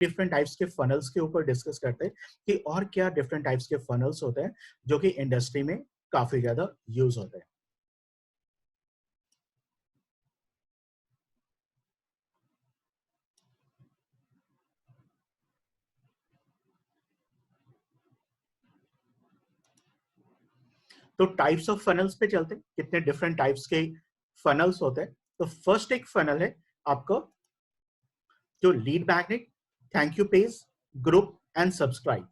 Different types के funnels के ऊपर डिस्कस करते हैं कि और क्या डिफरेंट टाइप्स के फनल्स होते हैं जो कि इंडस्ट्री में काफी ज्यादा यूज होते हैं। तो टाइप्स ऑफ फनल्स पे चलते हैं, कितने डिफरेंट टाइप्स के फनल्स होते हैं। तो फर्स्ट एक फनल है आपका जो lead magnet, thank you page, group and subscribe.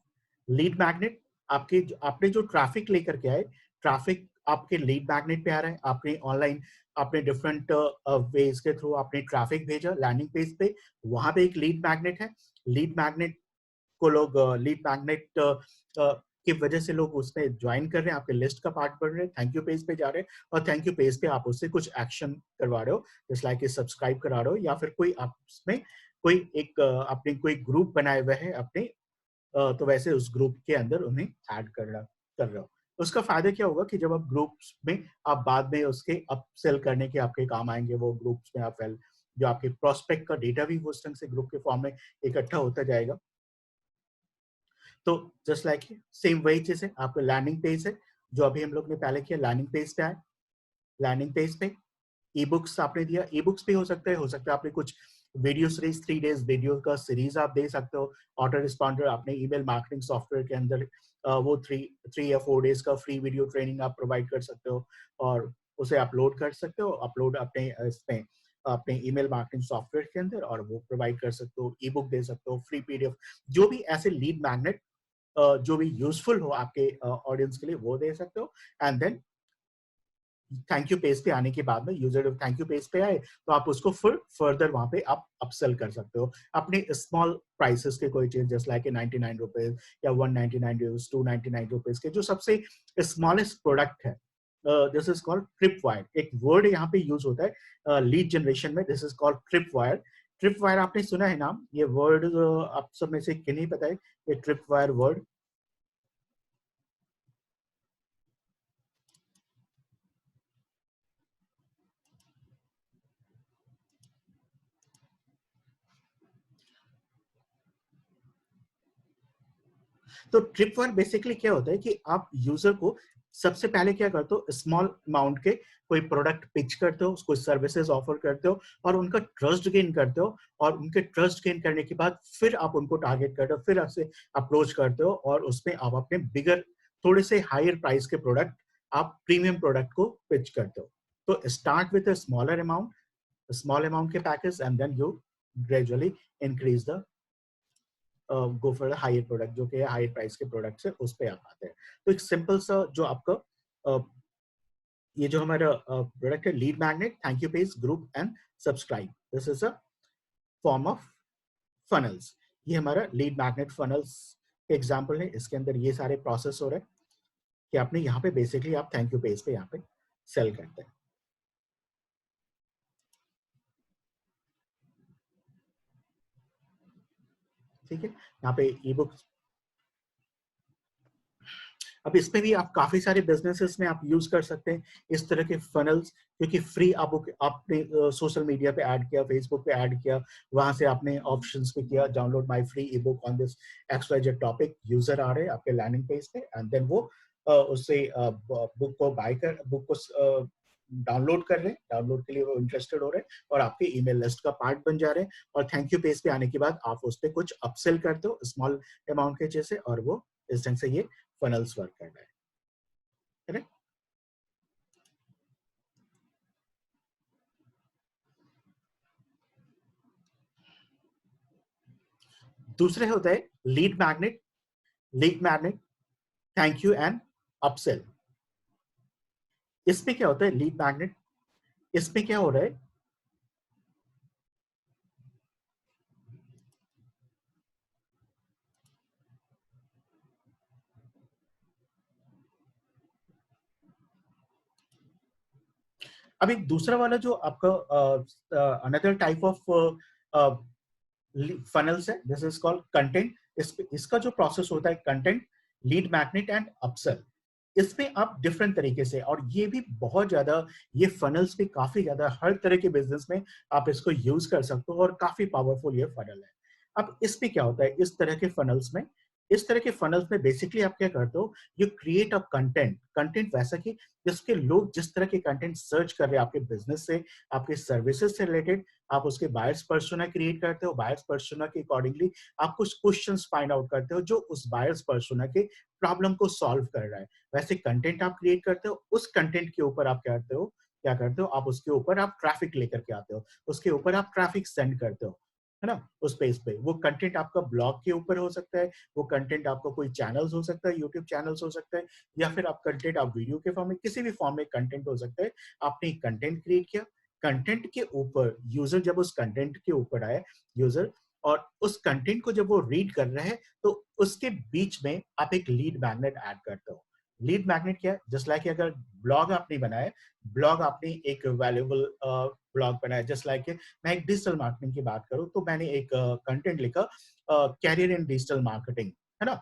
Lead magnet आपके आपने जो ट्रैफिक लेकर के आए, ट्रैफिक आपके लीड मैग्नेट पे आ रहा है, आपने ऑनलाइन आपने डिफरेंट वेज के थ्रू आपने ट्रैफिक भेजा लैंडिंग पेज पे, वहां पे एक लीड मैग्नेट है। लीड मैग्नेट को लोग लीड मैग्नेट की वजह से लोग उसमें ज्वाइन कर रहे हैं, आपके लिस्ट का पार्ट बन रहे हैं, थैंक यू पेज पे जा रहे हैं, और थैंक यू पेज पे आप उससे कुछ एक्शन करवा रहे हो, जैसे लाइक सब्सक्राइब करा रहे हो, या फिर कोई आप उसमें कोई एक अपने कोई ग्रुप बनाए हुए है अपने, तो वैसे उस ग्रुप के अंदर उन्हें ऐड कर रहे हो। उसका फायदा क्या होगा कि जब आप ग्रुप्स में आप बाद में उसके अपसेल करने के आपके काम आएंगे, वो ग्रुप्स में आप जो आपके प्रोस्पेक्ट का डेटा भी उस ढंग से ग्रुप के फॉर्म में इकट्ठा होता जाएगा। तो जस्ट लाइक सेम वही चीज है, आपका लैंडिंग पेज है जो अभी हम लोग ने पहले किया, लैंडिंग पेज पे आए, लैंडिंग पेज पे ई बुक्स आपने दिया, ई बुक्स भी हो सकता है आपने कुछ वीडियो सीरीज 3 days वीडियो का सीरीज आप दे सकते हो। ऑटो रिस्पॉन्डर आपने ईमेल मार्केटिंग सॉफ्टवेयर के अंदर वो 3 या 4 days का फ्री वीडियो ट्रेनिंग आप प्रोवाइड कर सकते हो, और उसे अपलोड कर सकते हो, अपलोड अपने इसमें अपने ईमेल मार्केटिंग सॉफ्टवेयर के अंदर, और वो प्रोवाइड कर सकते हो, ई बुक दे सकते हो, फ्री पीडीएफ, जो भी ऐसे लीड मैग्नेट जो भी यूजफुल हो आपके ऑडियंस के लिए वो दे सकते हो। And then thank you page पे आने के बाद में यूजर जब थैंक यू पेज पे आए तो आप उसको फिर फर्दर वहां पे आप अपसेल कर सकते हो अपने स्मॉल प्राइसेस के कोई चीज, जैसे लाइक 99 रुपीज या 199 रुपीज, 299 रुपीज के जो सबसे स्मॉलेस्ट प्रोडक्ट है। This is called trip wire, एक वर्ड यहाँ पे यूज होता है लीड जनरेशन में, this is called trip wire. Trip wire आपने सुना है नाम, ये वर्ड आप सब में से किन्हीं पता है ये ट्रिप वायर वर्ड? तो ट्रिप वर्क बेसिकली क्या होता है कि आप यूजर को सबसे पहले क्या करते हो, स्मॉल अमाउंट के कोई प्रोडक्ट पिच करते हो, कोई सर्विसेज ऑफर करते हो, और उनका ट्रस्ट गेन करते हो, और उनके ट्रस्ट गेन करने के बाद फिर आप उनको टारगेट करते हो, फिर आपसे अप्रोच करते हो, और उसमें आप अपने बिगर थोड़े से हायर प्राइस के प्रोडक्ट, आप प्रीमियम प्रोडक्ट को पिच करते हो। तो start with a small amount के package, and then you gradually increase the go for higher product, जो कि हायर प्राइस के प्रोडक्ट्स है उस पे आप आते हैं। तो एक सिंपल सा जो आपका ये जो हमारा प्रोडक्ट है lead magnet, thank you page, group and subscribe, this is a form of funnels. ये हमारा लीड मैग्नेट फनल्स एग्जांपल है, इसके अंदर ये सारे प्रोसेस हो रहे हैं कि आपने यहाँ पे बेसिकली आप थैंक यू पेज पे यहाँ पे सेल करते हैं। ठीक है, यहाँ पे ई बुक्स, अब इसमें भी आप काफी सारे बिजनेसेस में आप यूज कर सकते हैं इस तरह के फनल्स, क्योंकि फ्री आपने सोशल मीडिया पे ऐड किया, फेसबुक पे ऐड किया, वहां से आपने ऑप्शंस पे किया download my free ebook on this XYZ topic, user आ रहे हैं आपके लैंडिंग पेज पे, एंड देन वो उससे बुक को बाय कर बुक को डाउनलोड कर रहे हैं, डाउनलोड के लिए वो इंटरेस्टेड हो रहे हैं, और आपके ईमेल लिस्ट का पार्ट बन जा रहे हैं, और थैंक यू पेज पे आने के बाद आप उस पर कुछ अपसेल करते हो स्मॉल अमाउंट के जैसे, और वो इस ढंग से ये फनल्स वर्क कर रहा है। करेक्ट? दूसरे होता है lead magnet, thank you and upsell. इसमें क्या होता है लीड मैग्नेट, इसमें क्या हो रहा है, अब एक दूसरा वाला जो आपका अनदर टाइप ऑफ फनल्स है, दिस इज कॉल्ड कंटेंट। इसका जो प्रोसेस होता है content, lead magnet and upsell, इसमें आप डिफरेंट तरीके से, और ये भी बहुत ज्यादा, ये फनल्स भी काफी ज्यादा हर तरह के बिजनेस में आप इसको यूज कर सकते हो, और काफी पावरफुल ये फनल है। अब इसमें क्या होता है, इस तरह के फनल्स में बेसिकली आप क्या करते हो, यू क्रिएट अ कंटेंट वैसा कि जिसके लोग जिस तरह के कंटेंट सर्च कर रहे हैं आपके बिजनेस से, आपके सर्विसेज से रिलेटेड, आप उसके बायर्स पर्सोना क्रिएट करते हो। बायर्स पर्सोना के अकॉर्डिंगली आप कुछ क्वेश्चंस फाइंड आउट करते हो जो उस बायर्स पर्सोना के प्रॉब्लम को सॉल्व कर रहा है। वैसे कंटेंट आप क्रिएट करते हो, उस कंटेंट के ऊपर आप क्या करते हो, आप उसके ऊपर आप ट्रैफिक लेकर के आते हो, उसके ऊपर आप ट्रैफिक सेंड करते हो, है ना, उस पेज पे। वो कंटेंट आपका ब्लॉग के ऊपर हो सकता है, वो कंटेंट आपका कोई चैनल्स हो सकता है, यूट्यूब चैनल्स हो सकता है, या फिर आप कंटेंट आप वीडियो के फॉर्म में, किसी भी फॉर्म में कंटेंट हो सकता है। आपने कंटेंट क्रिएट किया, कंटेंट के ऊपर यूजर जब उस कंटेंट के ऊपर आए, यूजर और उस कंटेंट को जब वो रीड कर रहे हैं, तो उसके बीच में आप एक लीड मैग्नेट ऐड करते हो। लीड मैग्नेट क्या है, जस्ट लाइक अगर ब्लॉग आपने बनाया, ब्लॉग आपने एक वैल्यूएबल ब्लॉग बनाया, जस्ट लाइक मैं एक डिजिटल मार्केटिंग की बात करूं तो मैंने एक कंटेंट लिखा, कैरियर इन डिजिटल मार्केटिंग, है ना,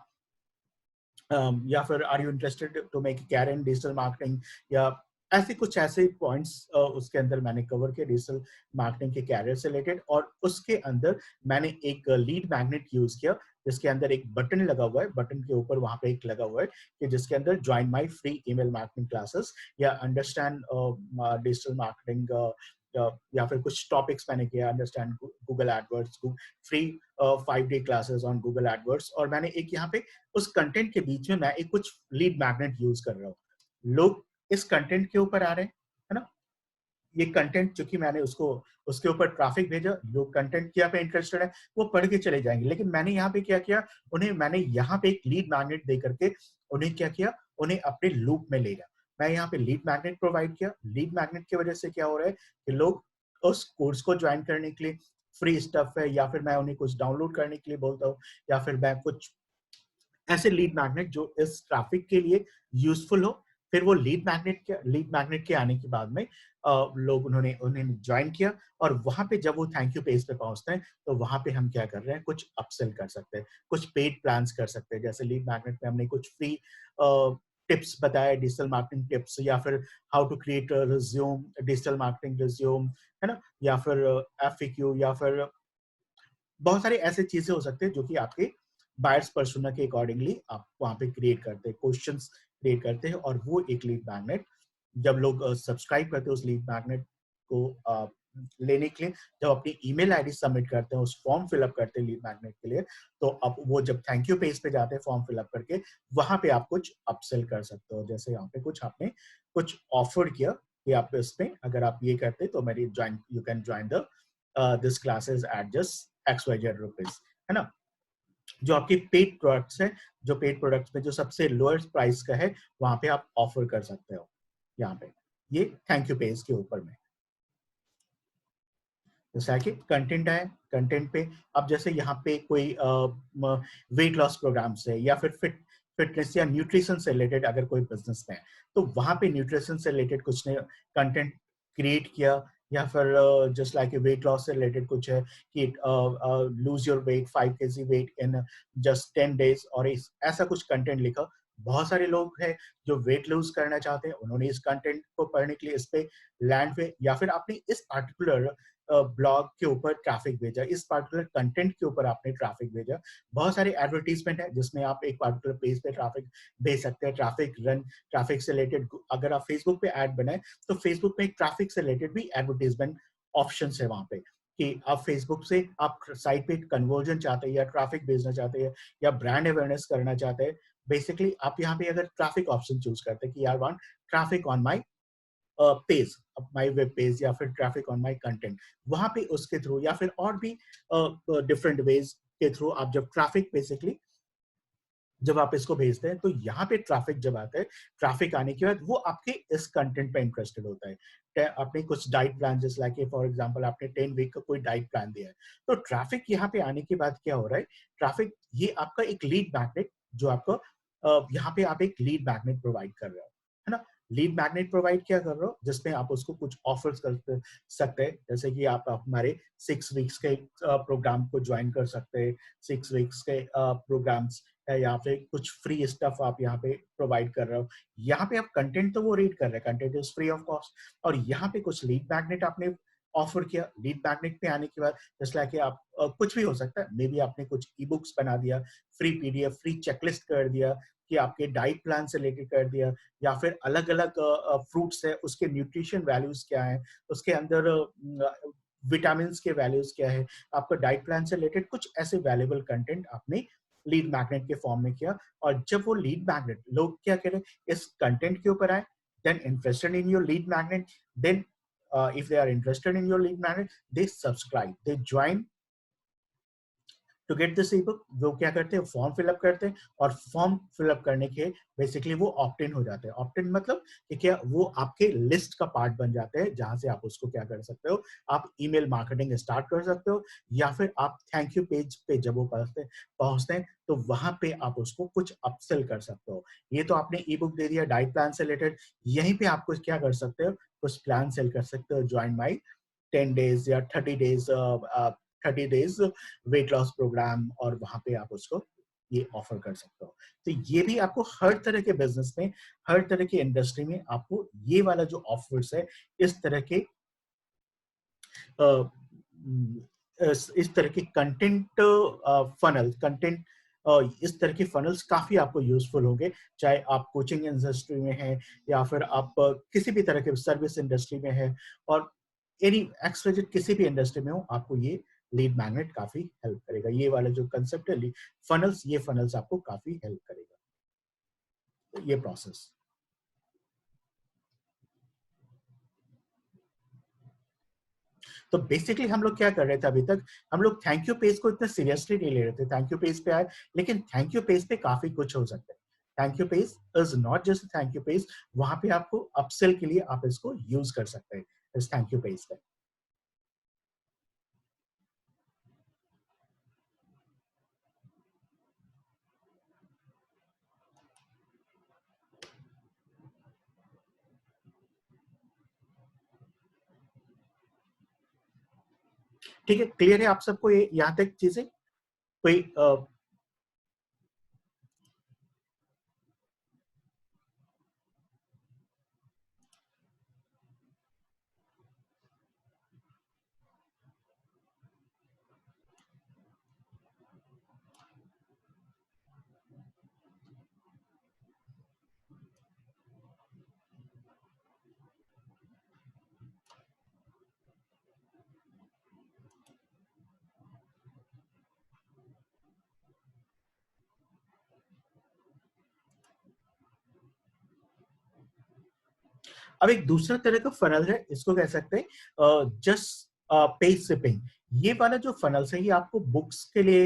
या फिर are you interested to make career in digital marketing, या ऐसे कुछ ऐसे पॉइंट्स उसके अंदर मैंने कवर किए डिजिटल मार्केटिंग के कैरियर से रिलेटेड। और उसके अंदर मैंने एक लीड मैग्नेट यूज किया, जिसके अंदर एक बटन लगा हुआ है, बटन के ऊपर वहां पे एक लगा हुआ है कि जिसके अंदर join my free email marketing classes, या अंडरस्टैंड डिजिटल मार्केटिंग, या फिर कुछ टॉपिक्स मैंने किया, understand Google AdWords, free 5 day classes on Google AdWords. और मैंने एक यहाँ पे उस कंटेंट के बीच में मैं एक कुछ लीड मैग्नेट यूज कर रहा हूँ। लोग इस कंटेंट के ऊपर आ रहे हैं, है ना, ये कंटेंट चूंकि मैंने उसको उसके ऊपर ट्रैफिक भेजा, लोग कंटेंट क्या पे इंटरेस्टेड है वो पढ़ के चले जाएंगे। लेकिन मैंने यहाँ पे क्या किया, मैंने यहाँ पे एक लीड मैग्नेट दे करके उन्हें क्या किया, उन्हें अपने लूप में ले गया। मैं यहाँ पे लीड मैग्नेट प्रोवाइड किया। लीड मैग्नेट की वजह से क्या हो रहा है कि लोग उस कोर्स को ज्वाइन करने के लिए, फ्री स्टफ है, या फिर मैं उन्हें कुछ डाउनलोड करने के लिए बोलता हूँ, या फिर मैं कुछ ऐसे लीड मैग्नेट जो इस ट्रैफिक के लिए यूजफुल हो। फिर वो लीड मैग्नेट के आने के बाद में लोग उन्हें ज्वाइन किया, और वहां पे जब वो थैंक यू पेज पे पहुंचते हैं तो वहां पे हम क्या कर रहे हैं, कुछ अपसेल कर सकते हैं, कुछ पेड प्लान्स कर सकते हैं। जैसे लीड मैग्नेट में हमने कुछ फ्री टिप्स बताए, डिजिटल मार्केटिंग टिप्स, या फिर how to create resume, digital marketing resume, है ना, या फिर एफएक्यू, या फिर बहुत सारे ऐसे चीजें हो सकते हैं जो कि आपके बायर्स पर्सोना के अकॉर्डिंगली आप वहां पे क्रिएट करते हैं, क्वेश्चंस क्रिएट करते हैं। और वो एक लीड मैग्नेट जब लोग सब्सक्राइब करते हैं उस लीड मैग्नेट को लेने के लिए, जब अपनी ईमेल आईडी सबमिट करते हैं, उस फॉर्म फिलअप करते हैं लीड मैग्नेट के लिए, तो अब वो जब थैंक यू पेज पे जाते हैं फॉर्म फिलअप करके, वहां पे आप कुछ अपसेल कर सकते हो। जैसे यहाँ पे कुछ आपने कुछ ऑफर किया कि आप इसमें अगर आप ये करते तो मेरी join, you can join the this classes at just XYZ rupees, है ना। जो आपके पेड प्रोडक्ट्स है, जो पेड प्रोडक्ट्स में जो सबसे लोअर प्राइस का है, वहां पे आप ऑफर कर सकते हो। यहाँ पे ये थैंक यू पेज के ऊपर में जैसा कि कंटेंट है, कंटेंट पे अब जैसे यहाँ पे कोई वेट लॉस प्रोग्राम्स है, या फिर फिटनेस या न्यूट्रिशन से रिलेटेड अगर कोई बिजनेस में है, तो वहां पे न्यूट्रिशन से रिलेटेड कुछ ने कंटेंट क्रिएट किया, या फिर जस्ट लाइक वेट लॉस से रिलेटेड कुछ है कि lose your weight 5 kg weight in just 10 days, और ऐसा कुछ कंटेंट लिखा। बहुत सारे लोग हैं जो वेट लूज करना चाहते हैं, उन्होंने इस कंटेंट को पढ़ने के लिए इस पे लैंड पे, या फिर आपने इस पार्टिकुलर ब्लॉग के ऊपर ट्रैफिक भेजा, इस पार्टिकुलर कंटेंट के ऊपर आपने ट्रैफिक भेजा। बहुत सारे एडवर्टीजमेंट है जिसमें आप एक पार्टिकुलर पेज पे ट्रैफिक भेज सकते हैं, ट्रैफिक से रिलेटेड। अगर आप फेसबुक पे ऐड बनाए तो फेसबुक में ट्रैफिक से रिलेटेड भी एडवर्टीजमेंट ऑप्शन है वहां पे, कि आप फेसबुक से आप साइट पे कन्वर्जन चाहते हैं, या ट्रैफिक भेजना चाहते हैं, या ब्रांड अवेयरनेस करना चाहते हैं। बेसिकली आप यहाँ पे अगर ट्रैफिक ऑप्शन चूज करते हैं कि I want traffic on my page, my web page, या फिर ट्रैफिक ऑन माई कंटेंट, वहां पे उसके थ्रू, या फिर और भी डिफरेंट वेज के थ्रू आप जब ट्रैफिक बेसिकली जब आप इसको भेजते हैं, तो यहाँ पे ट्रैफिक जब आता है, ट्रैफिक आने के बाद वो आपके इस कंटेंट पे इंटरेस्टेड होता है। आपने कुछ डाइट प्लान, जैसे लाइक फॉर एग्जांपल आपने 10 वीक का कोई डाइट प्लान दिया है, तो ट्रैफिक यहाँ पे आने के बाद क्या हो रहा है, ट्रैफिक ये आपका एक लीड मैग्नेट, जो आपको यहाँ पे आप एक लीड मैग्नेट प्रोवाइड कर रहे हो, है ना। लीड मैग्नेट प्रोवाइड क्या कर रहे हो, जिसमें आप उसको कुछ ऑफर्स कर सकते हैं, जैसे कि आप हमारे 6 वीक्स के प्रोग्राम को ज्वाइन कर सकते हैं, 6 वीक्स के प्रोग्राम्स है, या फिर कुछ फ्री स्टफ आप यहाँ पे प्रोवाइड कर रहे हो। यहाँ पे आप कंटेंट तो वो रीड कर रहे हैं, content is free of cost, और यहाँ पे कुछ लीड मैग्नेट आपने ऑफर किया लीड मैग्नेट पे आने के बाद, जैसे लाइक आप कुछ भी हो सकता है, मे बी आपने कुछ ई बुक्स बना दिया, फ्री पीडीएफ, फ्री चेकलिस्ट कर दिया कि आपके डाइट प्लान से रिलेटेड कर दिया, या फिर अलग अलग फ्रूट्स है उसके न्यूट्रिशन वैल्यूज क्या है, उसके अंदर विटामिन के वैल्यूज क्या है, आपका डाइट प्लान से रिलेटेड कुछ ऐसे वैल्यूएबल कंटेंट आपने लीड मैग्नेट के फॉर्म में किया। और जब वो लीड मैग्नेट लोग क्या करें, इस कंटेंट के ऊपर आए, then interested in your lead magnet, then if they are interested in your lead magnet, they subscribe, they join to get this ebook. वो क्या करते हैं, फॉर्म फिलअप करते हैं, और फॉर्म फिलअप करने के बेसिकली वो ऑप्ट इन हो जाते हैं। ऑप्ट इन मतलब कि क्या, वो आपके लिस्ट का पार्ट बन जाते हैं, जहां से आप उसको क्या कर सकते हो, आप ईमेल मार्केटिंग स्टार्ट कर सकते हो, या फिर आप थैंक यू पेज पे जब वो पहुंचते हैं तो वहां पे आप उसको कुछ अपसेल कर सकते हो। ये तो आपने ई बुक दे दिया डाइट प्लान से रिलेटेड, यहीं पे आप कुछ क्या कर सकते हो, कुछ प्लान सेल कर सकते हो, ज्वाइन माई 10 डेज या 30 डेज वेट लॉस प्रोग्राम, और वहां पे आप उसको ये ऑफर कर सकते हो। तो ये भी आपको हर तरह के बिजनेस में, हर तरह की इंडस्ट्री में आपको ये वाला जो ऑफर्स है, इस तरह के इस तरह की कंटेंट फनल, कंटेंट इस तरह के फनल्स काफी आपको यूजफुल होंगे, चाहे आप कोचिंग इंडस्ट्री में हैं, या फिर आप किसी भी तरह के सर्विस इंडस्ट्री में है, और एनी एक्सवाइजेड किसी भी इंडस्ट्री में हो, आपको ये लीड मैग्नेट काफी हेल्प करेगा। ये वाला जो कंसेप्ट है फनल्स, ये फनल्स आपको काफी हेल्प करेगा ये प्रोसेस। तो बेसिकली हम लोग क्या कर रहे थे अभी तक, हम लोग थैंक यू पेज को इतना सीरियसली नहीं ले रहे थे। थैंक यू पेज पे आए, लेकिन थैंक यू पेज पे काफी कुछ हो सकता है। Thank you page is not just thank you page, वहां पे आपको अपसेल के लिए आप इसको यूज कर सकते हैं इस थैंक यू पेज पे। ठीक है, क्लियर है आप सबको ये यहाँ तक चीजें? कोई अब एक दूसरा तरह का फनल है, इसको कह सकते हैं जस्ट पेज शिपिंग। ये वाला जो फनल्स है, ये आपको बुक्स के लिए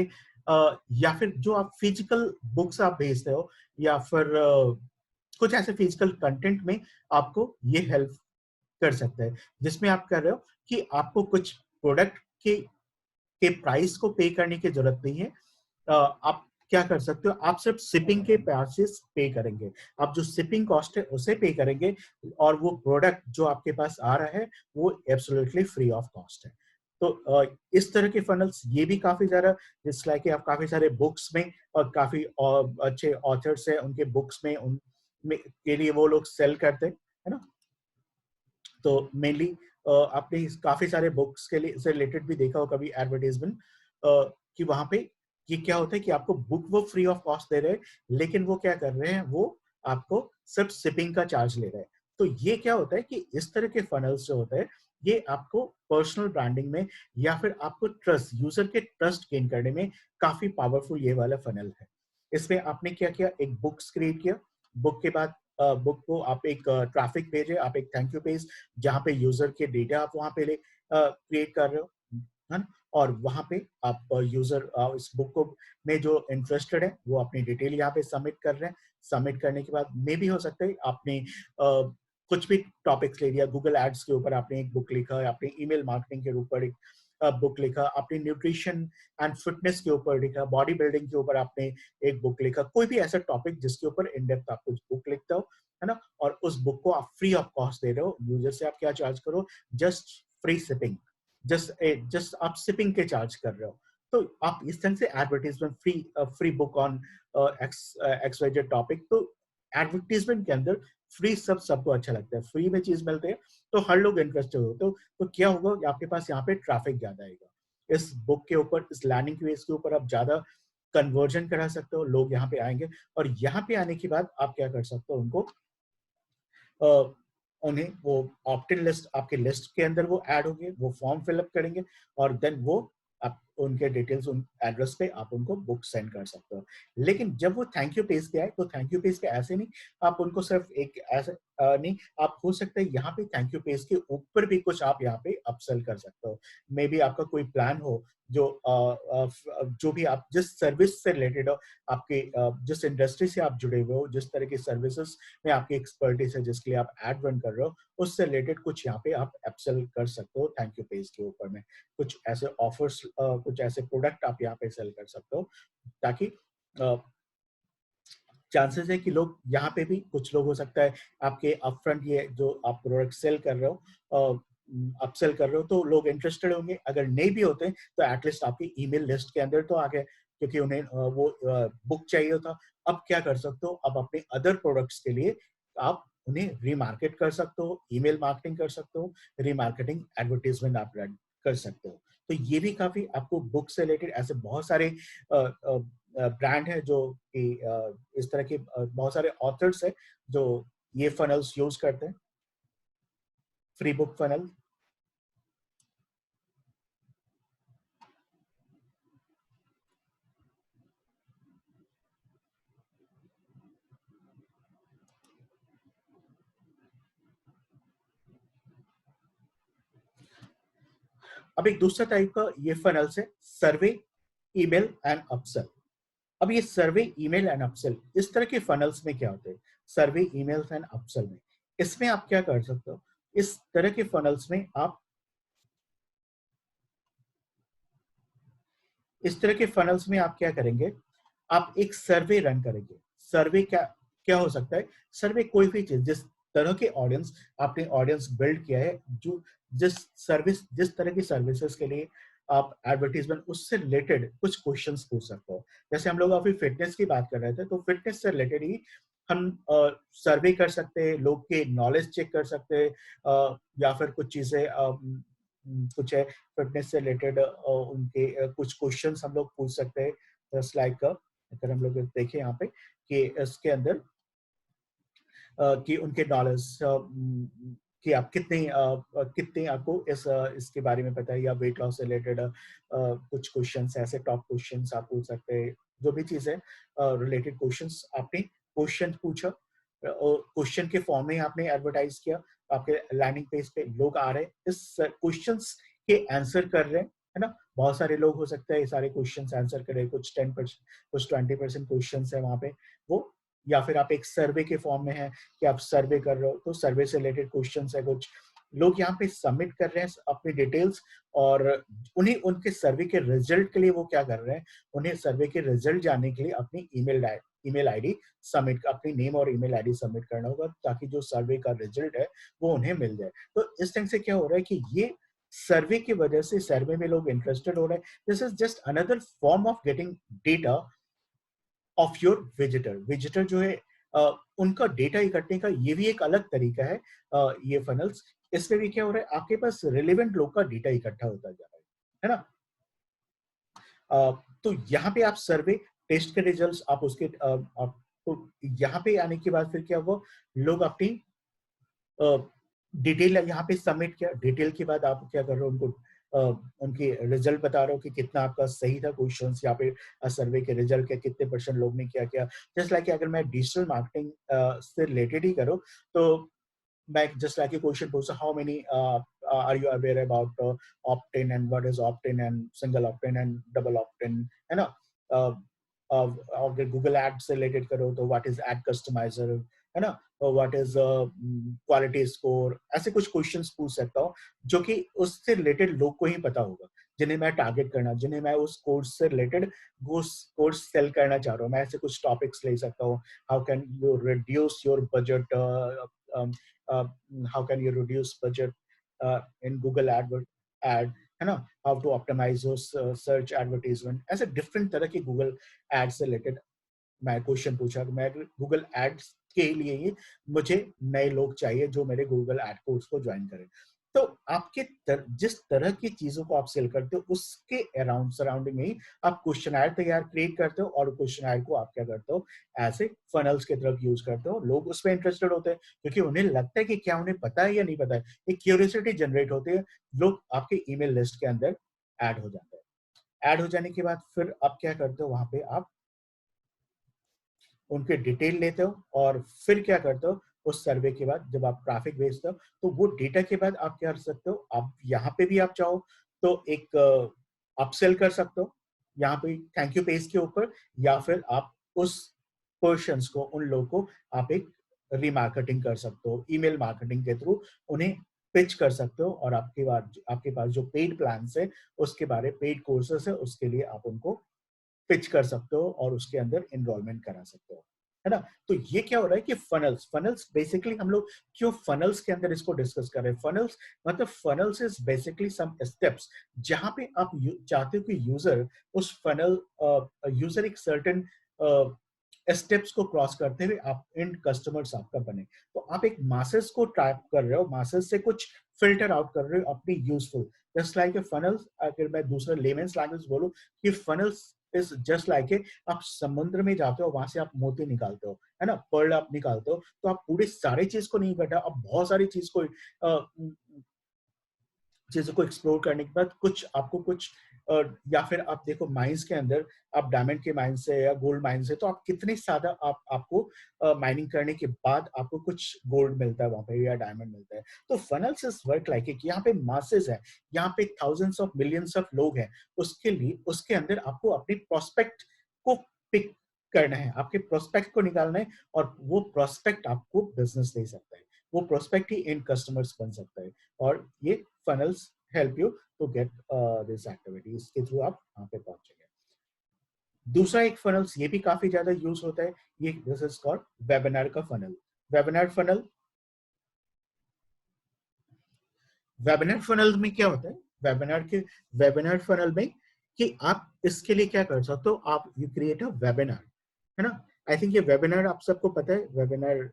या फिर जो आप फिजिकल बुक्स आप भेजते हो, या फिर कुछ ऐसे फिजिकल कंटेंट में आपको ये हेल्प कर सकता है, जिसमें आप कर रहे हो कि आपको कुछ प्रोडक्ट के प्राइस को पे करने की जरूरत नहीं है। आप क्या कर सकते हो, आप सिर्फ शिपिंग के पैसेस पे करेंगे, आप जो शिपिंग कॉस्ट है उसे पे करेंगे, और वो प्रोडक्ट जो आपके पास आ रहा है वो एब्सोल्युटली फ्री ऑफ कॉस्ट है। तो इस तरह के फनल्स ये भी काफी ज्यादा, जिस लाइक आप काफी सारे बुक्स में, और काफी अच्छे ऑथर्स है उनके बुक्स में, उनमें के लिए वो लोग सेल करते हैं, है ना। तो मेनली आपने काफी सारे बुक्स के लिए से रिलेटेड भी देखा हो कभी एडवर्टाइजमेंट, कि वहां पे ये क्या होता है कि आपको बुक वो फ्री ऑफ कॉस्ट दे रहे हैं, लेकिन वो क्या कर रहे हैं, वो आपको सिर्फ शिपिंग का चार्ज ले रहे हैं। तो ये क्या होता है कि इस तरह के फनल्स जो होते हैं, ये आपको पर्सनल ब्रांडिंग में, या फिर आपको ट्रस्ट, यूजर के ट्रस्ट गेन करने में काफी पावरफुल ये वाला फनल है। इसमें आपने क्या किया, एक बुक्स क्रिएट किया, बुक के बाद बुक को आप एक ट्रैफिक भेजे, आप एक थैंक यू पेज, जहाँ पे यूजर के डेटा आप वहां पे क्रिएट कर रहे हो, है ना। और वहां पे आप यूजर इस बुक को में जो इंटरेस्टेड है, वो अपनी डिटेल यहाँ पे सबमिट कर रहे हैं। सबमिट करने के बाद मे भी हो सकता है आपने कुछ भी टॉपिक्स ले लिया, गूगल एड्स के ऊपर आपने एक बुक लिखा है, आपने ईमेल मार्केटिंग के ऊपर एक बुक लिखा, आपने न्यूट्रिशन एंड फिटनेस के ऊपर लिखा, बॉडी बिल्डिंग के ऊपर आपने एक बुक लिखा, कोई भी ऐसा टॉपिक जिसके ऊपर इन डेप्थ आप कुछ बुक लिखते हो, है ना। और उस बुक को आप फ्री ऑफ कॉस्ट दे रहे हो यूजर से। आप क्या चार्ज करो, जस्ट फ्री शिपिंग, जस्ट आप शिपिंग के चार्ज कर रहे हो। तो आप इस तरह से advertisement, free book on X Y Z topic, तो एडवर्टीजमेंट के अंदर फ्री सबको अच्छा लगता है, फ्री में चीज मिलती है तो हर लोग इंटरेस्टेड होते हो। तो क्या होगा, आपके पास यहाँ पे ट्रैफिक ज्यादा आएगा, इस बुक के ऊपर, इस लैंडिंग पेज के ऊपर आप ज्यादा कन्वर्जन करा सकते हो, लोग यहाँ पे आएंगे और यहाँ पे आने के बाद आप क्या कर सकते हो, उनको उन्हें वो ऑप्ट इन लिस्ट, आपके लिस्ट के अंदर वो ऐड होंगे, वो फॉर्म फिलअप करेंगे और देन वो आप उनके डिटेल्स, उन एड्रेस पे आप उनको बुक सेंड कर सकते हो। लेकिन जब वो थैंक यू पेज पे आए तो थैंक यू पेज पे ऐसे नहीं आप उनको सिर्फ एक ऐसे नहीं, आप हो सकता है यहाँ पे थैंक यू पेज के ऊपर भी कुछ आप यहाँ पे अपसेल कर सकते हो। मे बी आपका कोई प्लान हो जो जो भी आप जिस सर्विस से रिलेटेड हो, आपके जिस इंडस्ट्री से आप जुड़े हुए हो, जिस तरह की सर्विसेज में आपकी एक्सपर्टीज है, जिसके लिए आप एड रन कर रहे हो, उससे रिलेटेड कुछ यहाँ पे आप अपसेल कर सकते हो थैंक यू पेज के ऊपर में। कुछ ऐसे ऑफर्स, कुछ ऐसे प्रोडक्ट आप यहाँ पे सेल कर सकते हो ताकि चांसेस है कि लोग यहाँ पे भी, कुछ लोग हो सकता है आपके अपफ्रंट ये जो आप प्रोडक्ट सेल कर रहे हो, अपसेल कर रहे हो, तो लोग इंटरेस्टेड होंगे। अगर नहीं भी होते तो एटलीस्ट आपकी ईमेल लिस्ट के अंदर तो आ गए, क्योंकि उन्हें वो बुक चाहिए होता। अब क्या कर सकते हो, अब अपने अदर प्रोडक्ट्स के लिए आप उन्हें रीमार्केट कर सकते हो, ईमेल मार्केटिंग कर सकते हो, रीमार्केटिंग एडवर्टीजमेंट आप रन कर सकते हो। तो ये भी काफी आपको बुक से रिलेटेड ऐसे बहुत सारे ब्रांड है जो कि इस तरह के बहुत सारे ऑथर्स है जो ये फनल्स यूज करते हैं, फ्री बुक फनल। अब एक दूसरा टाइप का ये फनल्स है, सर्वे, ईमेल एंड अपसेल। अब ये सर्वे, ईमेल एंड अपसेल, इस तरह के फनल्स में क्या होते हैं, सर्वे, ईमेल एंड अपसेल में, इसमें आप क्या कर सकते हो, इस तरह के फनल्स में आप, इस तरह के फनल्स में आप क्या करेंगे, आप एक सर्वे रन करेंगे। सर्वे क्या क्या हो सकता है, सर्वे कोई भी चीज, जिस तरह के ऑडियंस आपने ऑडियंस बिल्ड किया है, जो जिस सर्विस, जिस तरह की सर्विसेज के लिए आप एडवर्टीजमेंट, उससे रिलेटेड कुछ क्वेश्चंस पूछ सकते हो। जैसे हम लोग अभी फिटनेस की बात कर रहे थे, तो फिटनेस से रिलेटेड ही हम सर्वे कर सकते हैं, लोग के नॉलेज चेक कर सकते हैं, या फिर कुछ चीजें कुछ है फिटनेस से रिलेटेड उनके कुछ क्वेश्चंस हम लोग पूछ सकते हैं। जस्ट लाइक अगर हम लोग देखें यहाँ पे कि इसके अंदर कि उनके नॉलेज कि आप कितने कितने आपको इसके बारे में पता है, या वेट लॉस से रिलेटेड कुछ क्वेश्चंस ऐसे टॉप क्वेश्चंस आप पूछ सकते हैं। जो भी चीज है रिलेटेड क्वेश्चंस, आपने क्वेश्चन पूछा, क्वेश्चन के फॉर्म में आपने एडवर्टाइज किया, आपके लैंडिंग पेज पे लोग आ रहे हैं, इस क्वेश्चंस के आंसर कर रहे हैं, है ना। बहुत सारे लोग हो सकते हैं ये सारे क्वेश्चंस आंसर करें, कुछ 10%, कुछ 20% क्वेश्चंस है वहां पे वो, या फिर आप एक सर्वे के फॉर्म में है कि आप सर्वे कर रहे हो, तो सर्वे से रिलेटेड क्वेश्चंस है, कुछ लोग यहाँ पे सबमिट कर रहे हैं अपनी डिटेल्स, और उन्हें उनके सर्वे के रिजल्ट के लिए वो क्या कर रहे हैं, उन्हें सर्वे के रिजल्ट जानने के लिए अपनी ईमेल आईडी सबमिट, अपनी नेम और ईमेल आईडी सबमिट करना होगा, ताकि जो सर्वे का रिजल्ट है वो उन्हें मिल जाए। तो इस ढंग से क्या हो रहा है कि ये सर्वे की वजह से सर्वे में लोग इंटरेस्टेड हो रहे हैं। This is just another form of getting data of your visitor. Visitor जो है उनका डेटा इकट्ठे का ये भी एक अलग तरीका है। ये फनल्स, इसमें भी क्या हो रहा है, आपके पास रिलेवेंट लोग का डेटा इकट्ठा होता जा रहा है ना। तो यहाँ पे आप सर्वे, टेस्ट के रिजल्ट्स आप उसके आप, तो यहाँ पे आने के बाद फिर क्या हुआ, लोग अपनी डिटेल यहाँ पे सबमिट किया, डिटेल के बाद आप क्या कर रहे हो, उनको उनके रिजल्ट बता रहे हो कि कितना आपका सही था क्वेश्चंस, यहाँ पे सर्वे के रिजल्ट के कितने % लोग ने क्या किया। जस्ट लाइक अगर मैं डिजिटल मार्केटिंग से रिलेटेड ही करूँ, तो मैं जस्ट लाइक क्वेश्चन पूछता, how many are you aware about opt in and what is opt in and single opt in and double opt in, है ना। अगर गूगल एड से रिलेटेड करो तो व्हाट इज एड कस्टमाइजर, है ना, व्हाट इज क्वालिटी स्कोर, ऐसे कुछ क्वेश्चंस पूछ सकता हूँ जो कि उससे रिलेटेड लोग को ही पता होगा, जिन्हें मैं टारगेट करना, जिन्हें मैं उस कोर्स से रिलेटेड कोर्स सेल करना चाह रहा हूँ। मैं ऐसे कुछ टॉपिक्स ले सकता हूँ, how can you reduce your budget, how can you reduce budget in Google ad, है ना, how to optimize your search advertisement, ऐसे डिफरेंट तरह के गूगल एड से रिलेटेड मैं क्वेश्चन पूछा। मैं गूगल एड्स के लिए ही मुझे नए लोग चाहिए जो मेरे गूगल एड कोर्स को ज्वाइन करें। तो आपके जिस तरह की चीजों को आप सेल करते हो उसके अराउंड सराउंडिंग में ही आप क्वेश्चनर तैयार क्रिएट करते हो, और क्वेश्चनर को आप क्या करते हो ऐसे फनल्स की तरफ यूज करते हो। लोग उसमें इंटरेस्टेड होते हैं क्योंकि उन्हें लगता है कि क्या उन्हें पता है या नहीं पता है, एक क्यूरियोसिटी जनरेट होती है, लोग आपके ईमेल लिस्ट के अंदर ऐड हो जाते हैं। ऐड हो जाने के बाद फिर आप क्या करते हो, वहां पे आप उनके डिटेल लेते हो और फिर क्या करते हो, उस सर्वे के बाद जब आप ट्रैफिक भेजते हो तो वो डेटा के बाद आप क्या कर सकते हो, आप यहाँ पे भी आप चाहो तो एक अपसेल कर सकते हो यहाँ पे थैंक यू पेज के ऊपर, या फिर आप उस पर्सन्स को, उन लोगों को आप एक रीमार्केटिंग कर सकते हो, ईमेल मार्केटिंग के थ्रू उन्हें पिच कर सकते हो, और आपके पास जो पेड प्लान है उसके बारे पेड कोर्सेस है उसके लिए आप उनको पिच कर सकते हो और उसके अंदर एनरोलमेंट करा सकते हो, है ना। तो ये क्या हो रहा है कि फनल्स फनल्स बेसिकली हम लोग क्यों फनल्स के अंदर इसको डिस्कस कर रहे हैं। फनल्स मतलब funnels is basically some steps जहां पे आप चाहते हो कि यूजर उस फनल यूजर एक सर्टेन स्टेप्स को क्रॉस करते हुए आप एंड कस्टमर्स आपका बने। तो आप एक मासेस को ट्रैप कर रहे हो, मासेस से कुछ फिल्टर आउट कर रहे हो अपनी useful, just like a funnels. अगर मैं दूसरा लेमेंस लैंग्वेज बोलूं कि funnels is just like a, आप समुद्र में जाते हो, वहां से आप मोती निकालते हो, है ना, पर्ल आप निकालते हो, तो आप पूरे सारे चीज को नहीं बेटा, आप बहुत सारी चीजों को एक्सप्लोर करने के बाद कुछ आपको कुछ या फिर आप देखो माइंस के अंदर, आप डायमंड के माइन से या गोल्ड माइन से, तो आप कितने ज्यादा आपको माइनिंग करने के बाद आपको कुछ गोल्ड मिलता है वहां पे या डायमंड मिलता है। तो फनल्स इज वर्क लाइक एक, यहाँ पे मासेस है, यहाँ पे थाउजेंड्स ऑफ मिलियंस ऑफ लोग हैं, उसके लिए उसके अंदर आपको अपनी प्रोस्पेक्ट को पिक करना है, आपके प्रोस्पेक्ट को निकालना है, और वो प्रोस्पेक्ट आपको बिजनेस दे सकता है, वो प्रोस्पेक्ट ही एंड कस्टमर्स बन सकता है। और ये funnels help you to get this activity, इसके थ्रू आप वहां पे पहुंचेंगे। दूसरा एक फनल्स ये भी काफी ज्यादा यूज होता है, ये दिस इज कॉल्ड वेबिनार का funnel. Webinar funnel, webinar funnel में क्या होता है, वेबिनार फनल में कि आप इसके लिए क्या कर सकते हो, आप यू क्रिएट अ वेबिनार, है ना। आई थिंक ये वेबिनार आप सबको पता है, वेबिनार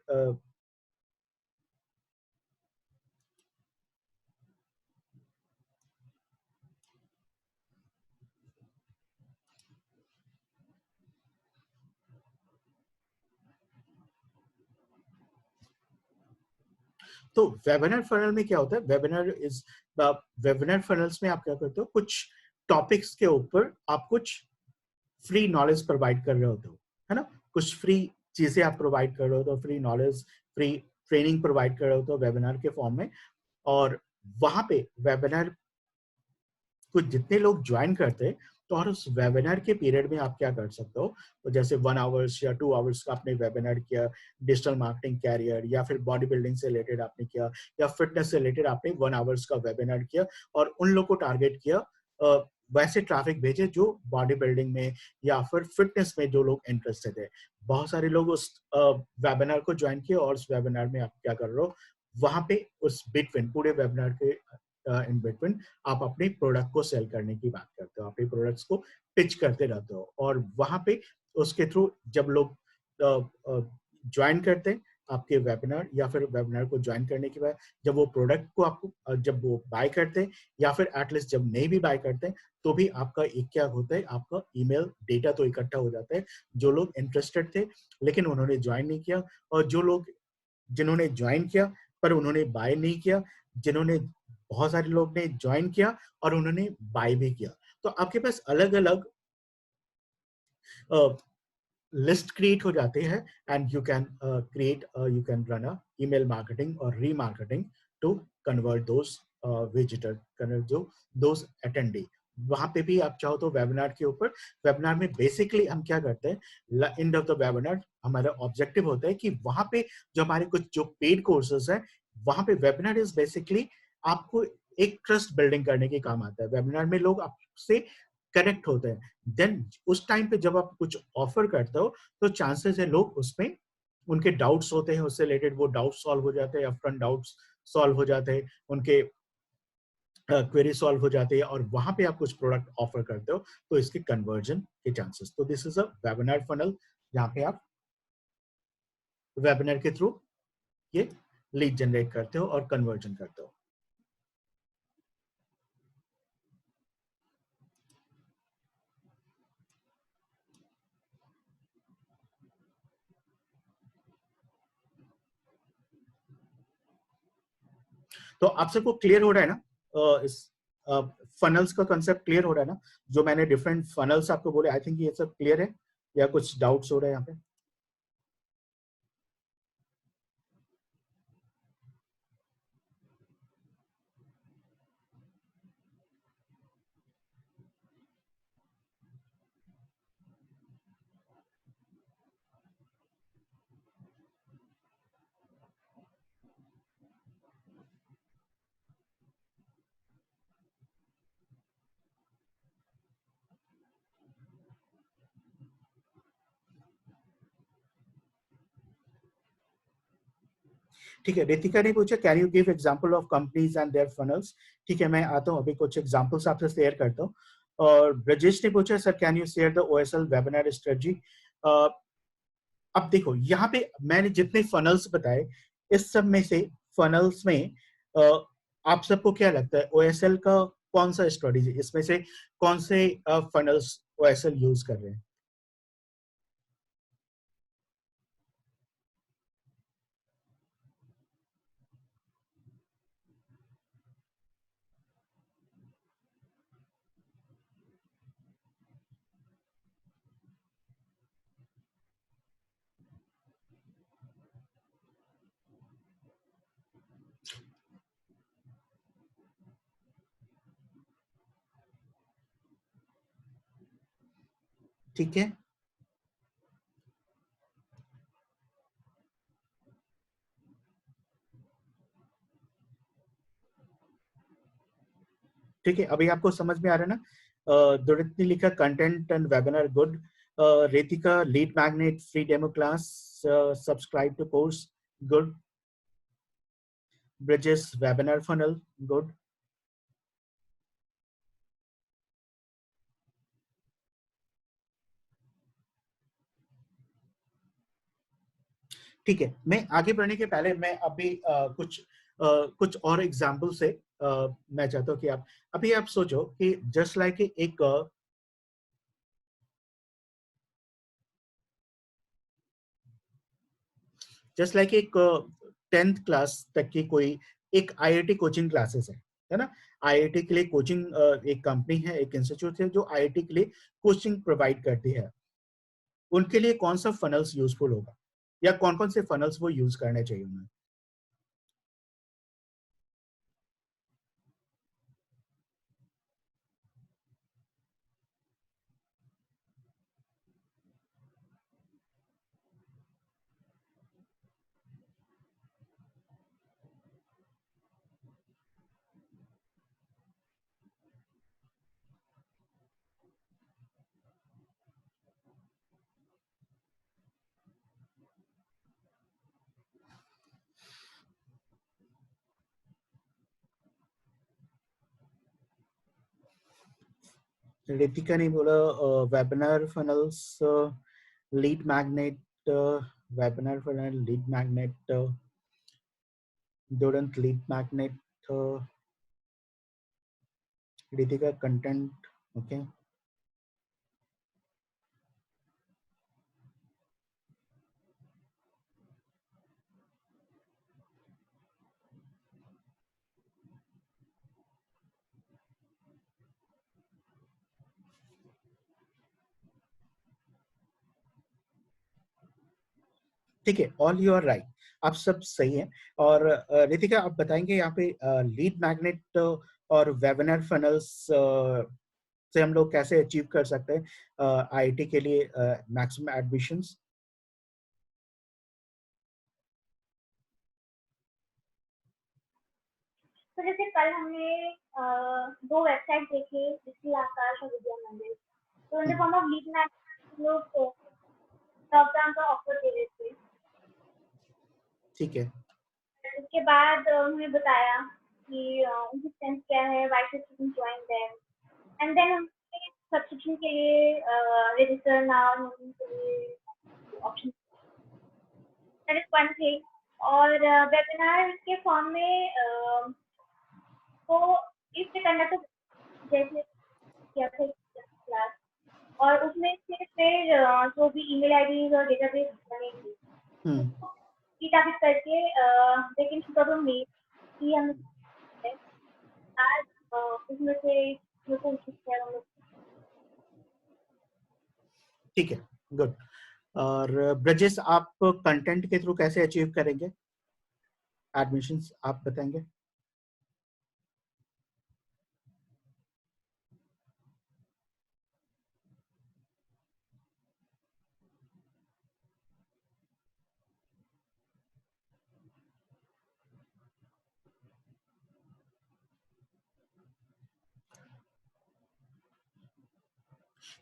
तो वेबिनार फनल में क्या होता है, वेबिनार फनल्स में आप क्या करते हो, कुछ टॉपिक्स के ऊपर आप कुछ फ्री नॉलेज प्रोवाइड कर रहे होते हो, है ना, कुछ फ्री चीजें आप प्रोवाइड कर रहे हो, तो free knowledge, free training provide कर रहे हो तो वेबिनार के फॉर्म में। और वहां पे वेबिनार को जितने लोग ज्वाइन करते हैं, तो और उस वेबिनार के पीरियड में आप क्या कर सकते हो, तो जैसे 1 आवर्स या 2 आवर्स का आपने वेबिनार किया, डिजिटल मार्केटिंग कैरियर या फिर बॉडी बिल्डिंग से रिलेटेड आपने किया, या फिटनेस से रिलेटेड आपने 1 आवर्स का वेबिनार किया, और उन लोग को टारगेट किया, वैसे ट्रैफिक भेजे जो बॉडी बिल्डिंग में या फिर फिटनेस में जो लोग इंटरेस्टेड है। बहुत सारे लोग उस वेबिनार को ज्वाइन किए, और उस वेबिनार में आप क्या कर रहे हो, वहां पे उस बिटवीन पूरे वेबिनार के इन बिटवीन आप अपने प्रोडक्ट को सेल करने की बात करते हो, अपने प्रोडक्ट्स को पिच करते रहते हो, और वहां पे उसके थ्रू जब लोग ज्वाइन करते हैं आपके वेबिनार, या फिर वेबिनार को ज्वाइन करने के बाद जब वो प्रोडक्ट को आपको जब वो बाय करते हैं, या फिर एटलीस्ट जब नहीं भी बाय करते हैं, तो भी आपका एक क्या होता है, आपका ईमेल डेटा तो इकट्ठा हो जाता है, जो लोग इंटरेस्टेड थे लेकिन उन्होंने ज्वाइन नहीं किया, और जो लोग जिन्होंने ज्वाइन किया पर उन्होंने बाय नहीं किया, जिन्होंने बहुत सारे लोग ने ज्वाइन किया और उन्होंने बाय भी किया। तो आपके पास अलग अलग लिस्ट क्रिएट हो जाते हैं, and you can run a email marketing और remarketing to convert those visitor, convert those attendee. वहां पे भी आप चाहो तो वेबिनार के ऊपर, वेबिनार में बेसिकली हम क्या करते हैं, एंड ऑफ द वेबिनार हमारा ऑब्जेक्टिव होता है कि वहां पे जो हमारे कुछ जो पेड कोर्सेज है, वहां पे वेबिनार इज बेसिकली आपको एक ट्रस्ट बिल्डिंग करने के काम आता है। वेबिनार में लोग आपसे कनेक्ट होते हैं, देन उस टाइम पे जब आप कुछ ऑफर करते हो तो चांसेस है लोग उसमें उनके डाउट्स होते हैं उससे रिलेटेड, वो डाउट सॉल्व हो जाते हैं, अपफ्रंट डाउट्स सॉल्व हो जाते हैं, उनके क्वेरी सॉल्व हो जाती है, और वहां पे आप कुछ प्रोडक्ट ऑफर करते हो तो इसके कन्वर्जन के चांसेस। तो this is a webinar funnel जहाँ पे आप वेबिनार के थ्रू ये लीड जनरेट करते हो और कन्वर्जन करते हो। तो आप सबको क्लियर हो रहा है ना, इस फनल्स का कंसेप्ट क्लियर हो रहा है ना, जो मैंने डिफरेंट फनल्स आपको बोले, आई थिंक ये सब क्लियर है या कुछ डाउट्स हो रहे हैं यहाँ पे? ठीक है, रितिका ने पूछा can you give example of companies and their funnels. ठीक है, मैं आता हूँ अभी कुछ एग्जांपल्स आपसे शेयर करता हूँ। और ब्रजेश ने पूछा sir can you share the OSL webinar strategy. अब देखो यहाँ पे मैंने जितने फनल्स बताए, इस सब में से फनल्स में आप सबको क्या लगता है ओएसएल का कौन सा स्ट्रेटजी, इसमें से कौन से फनल्स ओएसएल यूज कर रहे हैं? ठीक है, ठीक है, अभी आपको समझ में आ रहा है ना। दुरित ने लिखा content and webinar good. Ritika lead magnet free demo class subscribe to course good. Brijesh webinar funnel good. ठीक है, मैं आगे बढ़ने के पहले मैं अभी कुछ और एग्जाम्पल से मैं चाहता हूँ कि आप अभी आप सोचो कि जस्ट लाइक एक जस्ट लाइक एक 10th क्लास तक की कोई एक आईआईटी कोचिंग क्लासेस है ना। आईआईटी के लिए कोचिंग एक कंपनी है, एक इंस्टीट्यूट है जो आईआईटी के लिए कोचिंग प्रोवाइड करती है। उनके लिए कौन सा फनल्स यूजफुल होगा या कौन कौन से फनल्स वो यूज करने चाहिए उन्हें? रितिका ने बोला webinar funnels lead magnet, webinar funnel lead magnet, Durant lead magnet, Ritika content. Okay, ठीक है, ऑल यू आर राइट, आप सब सही हैं। और रितिका आप बताएंगे यहाँ पे लीड मैग्नेट और वेबिनार फनल्स से हम लोग कैसे अचीव कर सकते हैं आईआईटी के लिए मैक्सिमम एडमिशंस? तो जैसे कल हमने दो वेबसाइट देखे, जिसकी आकाश और विद्या मंदिर। तो in the form of lead magnet लोग लॉकडाउन का ऑफर दे रहे थे। ठीक है, उसके बाद उन्होंने बताया कि उनकी स्ट्रेंथ क्या है, why should student join them, and then हमने सब्सक्रिप्शन के लिए रजिस्टर नाउ के लिए option. That is one thing. और वेबिनार के फॉर्म में तो इस कंडक्ट जैसे किया था क्लास, और उसमें से फिर जो भी ईमेल आईडी और डेटाबेस बनेगी उसको डेटाबेस करके लेकिन करो मेल की हम आज उसमें से लोगों को ठीक है, गुड। और ब्रजेश, आप कंटेंट के थ्रू कैसे अचीव करेंगे एडमिशंस, आप बताएंगे?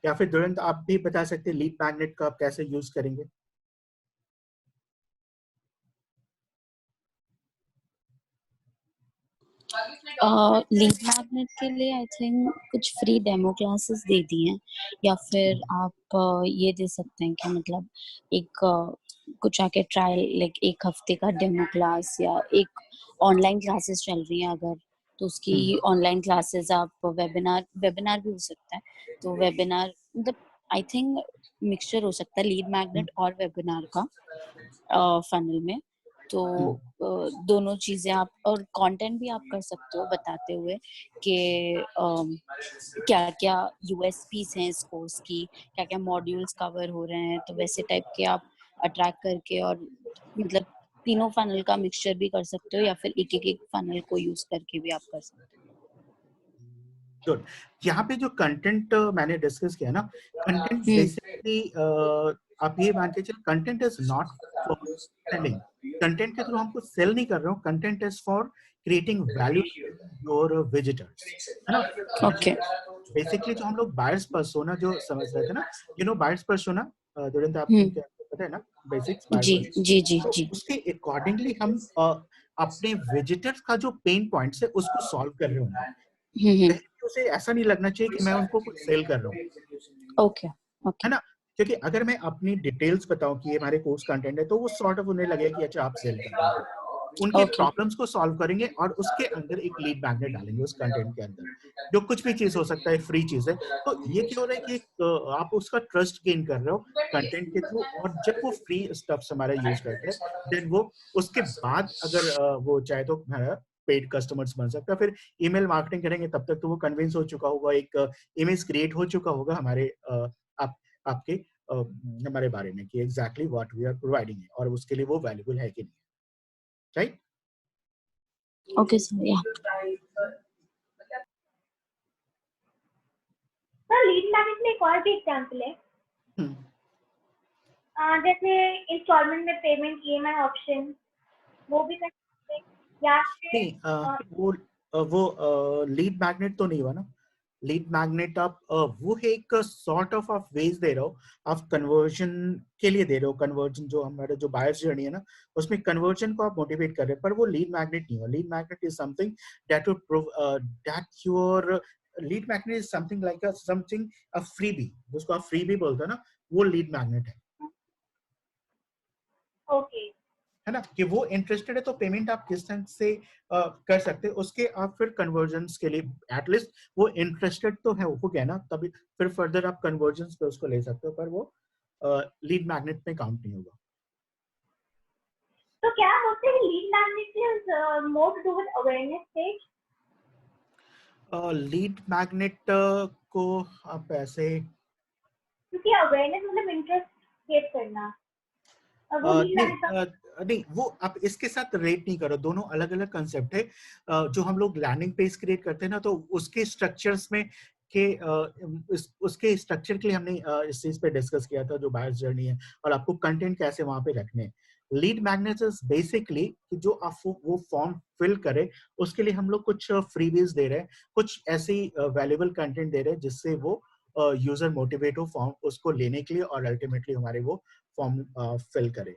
या फिर दुरंत आप भी बता सकते हैं लीड मैग्नेट का आप कैसे यूज करेंगे? लीड मैग्नेट के लिए आई थिंक कुछ फ्री डेमो क्लासेस दे दी हैं, या फिर आप ये दे सकते हैं कि मतलब एक कुछ आके ट्रायल लाइक एक हफ्ते का डेमो क्लास, या एक ऑनलाइन क्लासेस चल रही हैं अगर, तो उसकी ऑनलाइन क्लासेस आप वेबिनार भी हो सकता है, तो वेबिनार मतलब आई थिंक मिक्सचर हो सकता है लीड मैग्नेट और वेबिनार का फनल में। तो दोनों चीजें आप, और कंटेंट भी आप कर सकते हो बताते हुए कि क्या क्या यूएसपीस हैं इस कोर्स की, क्या क्या मॉड्यूल्स कवर हो रहे हैं, तो वैसे टाइप के आप अट्रैक्ट करके, और मतलब तीनों फनल का मिक्सचर भी कर सकते हो, या फिर एक एक फनल को यूज करके भी आप कर सकते हो। गुड। यहाँ पे जो कंटेंट मैंने डिस्कस किया ना, कंटेंट बेसिकली आप ये मान के चलिए content is not for selling. Content के थ्रू हमको सेल नहीं कर रहे हो, content is for creating value your visitors, है ना? ओके। बेसिकली जो हम लोग बायर्स पर्सोना जो समझ रहे थे ना, यू नो बायर्स पर्सोना, दुरंत आपको क्या पता है ना, बेसिक्स बायर जी पर्सोना। जी जी तो जी। उसके अकॉर्डिंगली हम अपने विजिटर्स का जो पेन पॉइंट्स है उसको सॉल्व कर रहे होंगे। कहीं उसे ऐसा नहीं लगना चाहिए कि मैं उनको कुछ सेल कर रहा हूँ। Okay okay. है ना? क्योंकि अगर मैं अपनी डिटेल्स बताऊं कि ये हमारे कोर्स कंटेंट है, तो वो सॉर्ट ऑफ उन्हें लगेगा कि अच्छा आप सेल कर रहे हो। उनके ओके प्रॉब्लम्स को सॉल्व करेंगे और उसके अंदर एक लीड मैग्नेट डालेंगे उस कंटेंट के अंदर, जो कुछ भी चीज हो सकता है, फ्री चीज है। तो ये क्या हो रहा है कि आप उसका ट्रस्ट गेन कर रहे हो कंटेंट के थ्रू, और जब वो फ्री स्टफ्स हमारा यूज करते हैं, देन वो उसके बाद अगर वो चाहे तो पेड कस्टमर्स बन सकता है। फिर ईमेल मार्केटिंग करेंगे, तब तक तो वो कन्विंस हो चुका होगा, एक इमेज क्रिएट हो चुका होगा हमारे आप आपके हमारे बारे में कि exactly what we are providing, और उसके लिए वो वैल्यूबल है कि नहीं, राइट? ओके सर, या सर लीड मैनेजमेंट में एक और भी एग्जांपल है, जैसे इंस्टॉलमेंट में पेमेंट ईएमआई ऑप्शन, वो भी कर सकते हैं, या नहीं, वो लीड मैग्नेट तो नहीं हुआ ना। लीड मैग्नेट आप वो है एक सॉर्ट ऑफ आप वेज दे रहे हो, आप कन्वर्जन के लिए दे रहे हो। कन्वर्जन जो हमारे जो बायर्स जर्नी है ना, उसमें कन्वर्जन को आप मोटिवेट कर रहे हैं, पर वो लीड मैग्नेट नहीं हुआ। Lead magnet is something that would prove that your lead magnet is something like something a freebie, जिसको आप फ्रीबी बोलते हो ना, वो लीड मैग्नेट है। ओके। है ना? कि वो इंटरेस्टेड है तो पेमेंट आप किस तरह से कर सकते हैं, उसके आप फिर कन्वर्जन्स के लिए एटलीस्ट वो इंटरेस्टेड तो है, वो क्या ना, तभी फिर फर्दर आप कन्वर्जन्स पे उसको ले सकते हो, पर वो लीड मैग्नेट में काउंट नहीं होगा। तो क्या बोलते हैं lead magnet is more to do with awareness stage? Lead magnet को आप ऐसे क्योंकि अवेयरनेस मतलब इंटरेस्ट क्रिएट करना, और वो लीड मैग्नेट का नहीं, वो आप इसके साथ रेट नहीं करो, दोनों अलग अलग कंसेप्ट है। जो हम लोग लैंडिंग पेज क्रिएट करते हैं ना, तो उसके स्ट्रक्चर्स में के उसके स्ट्रक्चर के लिए हमने इस चीज पे डिस्कस किया था, जो बायर्स जर्नी है, और आपको कंटेंट कैसे वहां पे रखने हैं। लीड मैग्नेट इज बेसिकली कि जो आप वो फॉर्म फिल करे, उसके लिए हम लोग कुछ फ्रीबीज दे रहे हैं, कुछ ऐसी वैल्यूएबल कंटेंट दे रहे हैं जिससे वो यूजर मोटिवेट हो फॉर्म उसको लेने के लिए, और अल्टीमेटली हमारे वो फॉर्म फिल करे।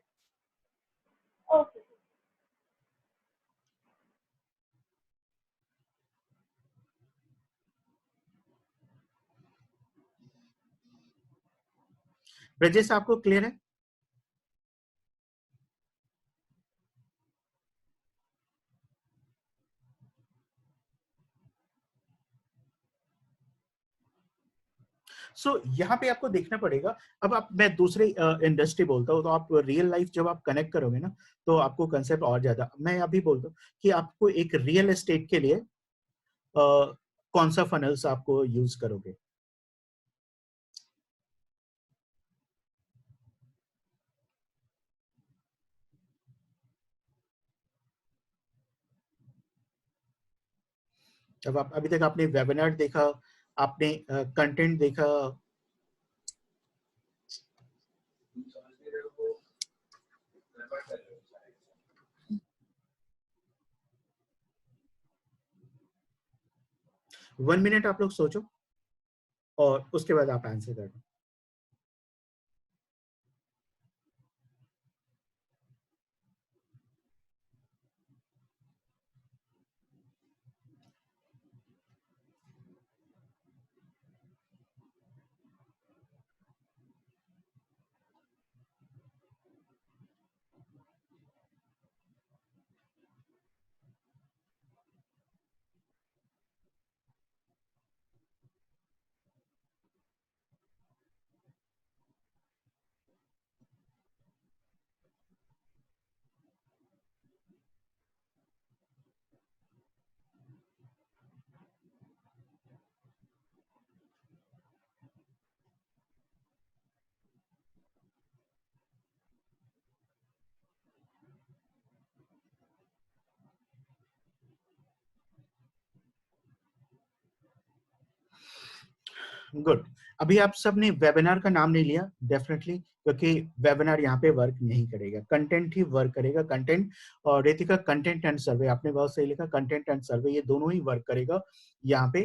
ओके। ब्रजेश, आपको क्लियर है? सो यहाँ पे आपको देखना पड़ेगा। अब आप, मैं दूसरे इंडस्ट्री बोलता हूँ, तो आप रियल लाइफ जब आप कनेक्ट करोगे ना, तो आपको कंसेप्ट और ज्यादा। मैं अभी बोलता हूँ कि आपको एक रियल एस्टेट के लिए कौन सा फनल्स आपको यूज करोगे। जब आप अभी तक आपने वेबिनार देखा, आपने कंटेंट देखा, 1 मिनट आप लोग सोचो और उसके बाद आप आंसर कर दो। गुड। अभी आप सब ने वेबिनार का नाम नहीं लिया, डेफिनेटली, क्योंकि वेबिनार यहाँ पे वर्क नहीं करेगा, कंटेंट ही वर्क करेगा। कंटेंट और रितिका, कंटेंट एंड सर्वे, आपने बहुत सही लिखा, कंटेंट एंड सर्वे ये दोनों ही वर्क करेगा यहाँ पे,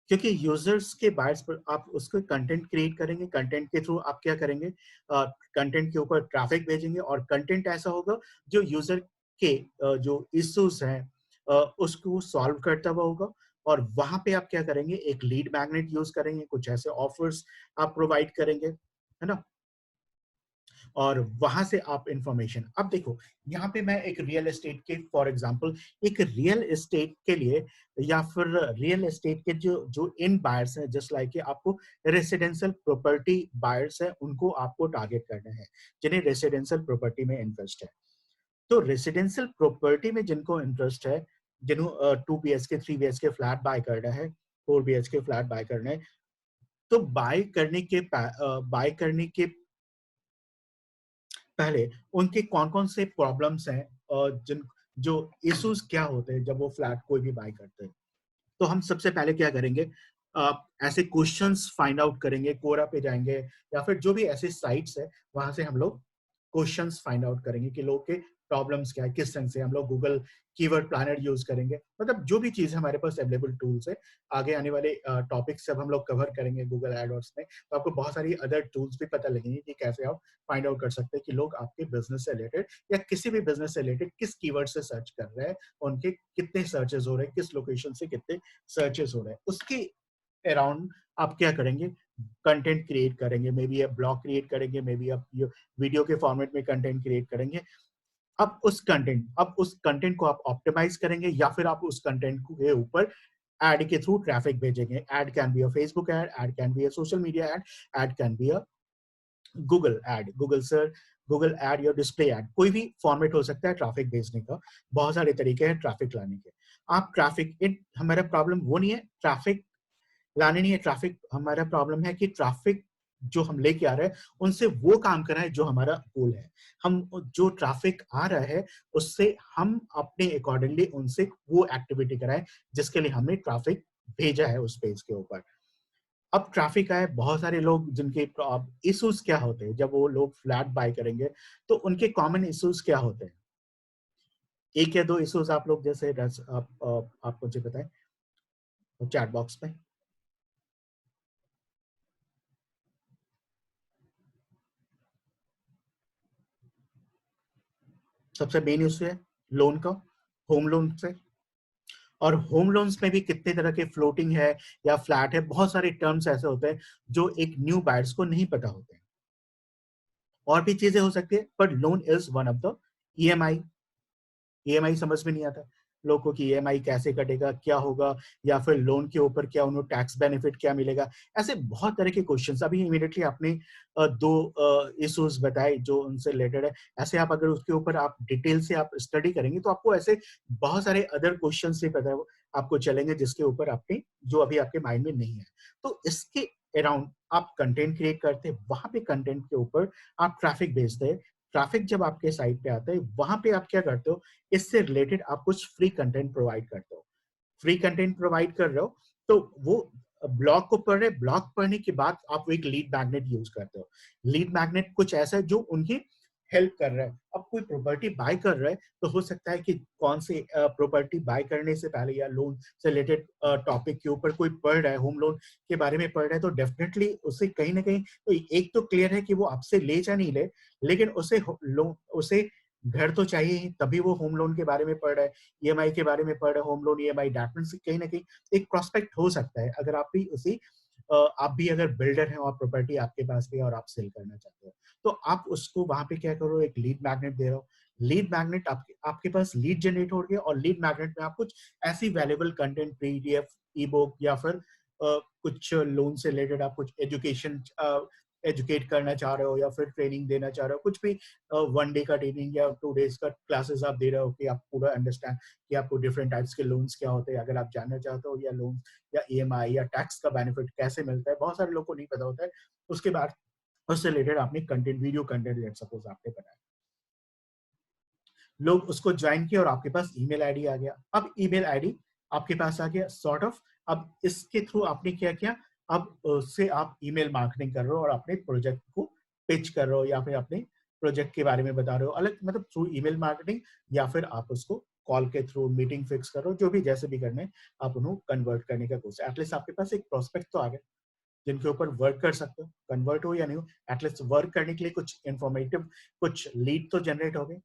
क्योंकि यूजर्स के बायर्स पर आप उसको कंटेंट क्रिएट करेंगे, कंटेंट के थ्रू आप क्या करेंगे, कंटेंट के ऊपर ट्रैफिक भेजेंगे, और कंटेंट ऐसा होगा जो यूजर के जो इश्यूज हैं उसको सॉल्व करता हुआ होगा। और वहां पे आप क्या करेंगे, एक लीड मैग्नेट यूज करेंगे, कुछ ऐसे ऑफर्स आप प्रोवाइड करेंगे, है ना, और वहां से आप इंफॉर्मेशन। अब देखो यहाँ पे मैं एक रियल एस्टेट के, फॉर एग्जांपल, एक रियल एस्टेट के लिए या फिर रियल एस्टेट के जो जो इन बायर्स हैं, जस्ट लाइक आपको रेसिडेंशियल प्रॉपर्टी बायर्स है, उनको आपको टारगेट करना है, जिन्हें रेसिडेंशियल प्रॉपर्टी में इंटरेस्ट है। तो रेसिडेंशियल प्रॉपर्टी में जिनको इंटरेस्ट है, जिन्हों 2 BHK 3 BHK फ्लैट बाय करना है, 4 BHK फ्लैट बाय करना है, तो बाय करने के पहले उनके कौन कौन से प्रॉब्लम्स हैं और जिन जो इश्यूज क्या होते हैं जब वो फ्लैट कोई भी बाय करते हैं। तो हम सबसे पहले क्या करेंगे, ऐसे क्वेश्चंस फाइंड आउट करेंगे, कोरा पे जाएंगे या फिर जो भी ऐसे साइट्स है वहां से हम लोग क्वेश्चंस फाइंड आउट करेंगे कि लोग के प्रॉब्लम्स क्या है, किस तरह से हम लोग गूगल कीवर्ड प्लानर यूज करेंगे, मतलब जो भी चीज हमारे पास अवेलेबल टूल्स है। आगे आने वाले टॉपिक्स जब हम लोग कवर करेंगे गूगल एडवर्ड्स में, तो आपको बहुत सारी अदर टूल्स भी पता लगेंगे कि कैसे आप फाइंड आउट कर सकते हैं कि लोग आपके बिजनेस से रिलेटेड या किसी भी बिजनेस से रिलेटेड किस कीवर्ड से सर्च कर रहे हैं, उनके कितने सर्चेस हो रहे हैं, किस लोकेशन से कितने सर्चेस हो रहे हैं, उसके अराउंड आप क्या करेंगे, कंटेंट क्रिएट करेंगे। मे बी आप ब्लॉग क्रिएट करेंगे, मे बी आप वीडियो के फॉर्मेट में कंटेंट क्रिएट करेंगे। अब उस कंटेंट को आप ऑप्टिमाइज करेंगे या फिर आप उस कंटेंट के ऊपर एड के थ्रू ट्रैफिक भेजेंगे। Ad can be a Facebook ad can be a social media ad can be a Google ad, Google ad या डिस्प्ले एड, कोई भी फॉर्मेट हो सकता है ट्रैफिक भेजने का। बहुत सारे तरीके हैं ट्रैफिक लाने के। आप ट्रैफिक, हमारा प्रॉब्लम वो नहीं है ट्रैफिक लाने नहीं है, ट्रैफिक हमारा प्रॉब्लम है कि ट्रैफिक जो हम लेके आ रहे हैं उनसे वो काम कराएं जो हमारा गोल है। हम जो ट्रैफिक आ रहा है उससे हम अपने अकॉर्डिंगली उनसे वो एक्टिविटी कराएं जिसके लिए हमने ट्रैफिक भेजा है उस पेज के ऊपर। अब ट्रैफिक आए, बहुत सारे लोग जिनके इश्यूज क्या होते हैं जब वो लोग फ्लैट बाय करेंगे, तो उनके कॉमन इश्यूज क्या होते हैं, एक या दो इश्यूज आप लोग जैसे आप मुझे बताएं चैट बॉक्स में। सबसे मेन इश्यू है लोन का, होम लोन से। और होम लोन्स में भी कितने तरह के फ्लोटिंग है या फ्लैट है, बहुत सारे टर्म्स ऐसे होते हैं जो एक न्यू बायर्स को नहीं पता होते हैं। और भी चीजें हो सकती है, पर loan is one of the EMI. EMI समझ में नहीं आता, लोगों की ईएमआई कैसे कटेगा, क्या होगा, या फिर लोन के ऊपर क्या उन्हें टैक्स बेनिफिट क्या मिलेगा। ऐसे बहुत तरह के क्वेश्चंस अभी इमीडिएटली आपने दो इश्यूज बताए जो उनसे रिलेटेड है। ऐसे आप अगर उसके ऊपर आप डिटेल से आप स्टडी करेंगे तो आपको ऐसे बहुत सारे अदर क्वेश्चन से पता आपको चलेंगे जिसके ऊपर आपने जो अभी आपके माइंड में नहीं है। तो इसके अराउंड आप कंटेंट क्रिएट करते हैं, वहां पे कंटेंट के ऊपर आप ट्रैफिक भेजते हैं। ट्रैफिक जब आपके साइट पे आता है वहां पे आप क्या करते हो, इससे रिलेटेड आप कुछ फ्री कंटेंट प्रोवाइड करते हो। फ्री कंटेंट प्रोवाइड कर रहे हो तो वो ब्लॉग को पढ़ रहे, ब्लॉग पढ़ने के बाद आप एक लीड मैग्नेट यूज करते हो। लीड मैग्नेट कुछ ऐसा है जो उनकी हेल्प कर रहा है। अब कोई प्रॉपर्टी बाय कर रहा है तो हो सकता है कि कौन सी प्रॉपर्टी बाय करने से पहले या लोन से रिलेटेड टॉपिक के ऊपर कोई पढ़ रहा है, होम लोन के बारे में पढ़ रहा है, तो डेफिनेटली उसे कहीं ना कहीं तो एक तो क्लियर है कि वो आपसे ले या नहीं ले, लेकिन उसे घर तो चाहिए ही, तभी वो होम लोन के बारे में पढ़ रहा है, ईएमआई के बारे में पढ़ रहा है, होम लोन ईएमआई डॉक्यूमेंट से कहीं ना कहीं एक प्रोस्पेक्ट हो सकता है। अगर आप भी अगर बिल्डर हैं और प्रॉपर्टी आपके पास भी है और आप सेल करना चाहते हो, तो आप उसको वहां पे क्या करो, एक लीड मैग्नेट दे रहे हो। लीड मैग्नेट आपके पास लीड जनरेट हो गया, और लीड मैग्नेट में आप कुछ ऐसी वैल्यूएबल कंटेंट, पीडीएफ, ई बुक, या फिर कुछ लोन से रिलेटेड आप कुछ एजुकेट करना चाह रहे हो, या फिर ट्रेनिंग देना चाह रहे हो, कुछ भी 1 डे का ट्रेनिंग या 2 डेज का क्लासेस आप दे रहे हो कि आप पूरा अंडरस्टैंड कि आपको डिफरेंट टाइप्स के लोन्स क्या होते हैं, अगर आप जानना चाहते हो, या लोन या ईएमआई या टैक्स का बेनिफिट कैसे मिलता है, बहुत सारे लोगों को नहीं पता होता है। उसके बाद उससे रिलेटेड आपने content, video content, let suppose आपने बनाया, लोग उसको ज्वाइन किया और आपके पास ईमेल आईडी आ गया। अब ईमेल आईडी आपके पास आ गया सॉर्ट ऑफ। अब इसके थ्रू आपने क्या किया, अब उससे आप ईमेल मार्केटिंग कर रहे हो और अपने प्रोजेक्ट को पिच कर रहे हो, या फिर अपने प्रोजेक्ट के बारे में बता रहे हो अलग, मतलब थ्रू ईमेल मार्केटिंग, या फिर आप उसको कॉल के थ्रू मीटिंग फिक्स करो, जो भी जैसे भी करने आप उन्हें कन्वर्ट करने का कोशिश। एटलीस्ट आपके पास एक प्रोस्पेक्ट तो आ गया जिनके ऊपर वर्क कर सकते हो, कन्वर्ट हो या नहीं हो, एटलीस्ट वर्क करने के लिए कुछ इंफॉर्मेटिव, कुछ लीड तो जनरेट हो गए।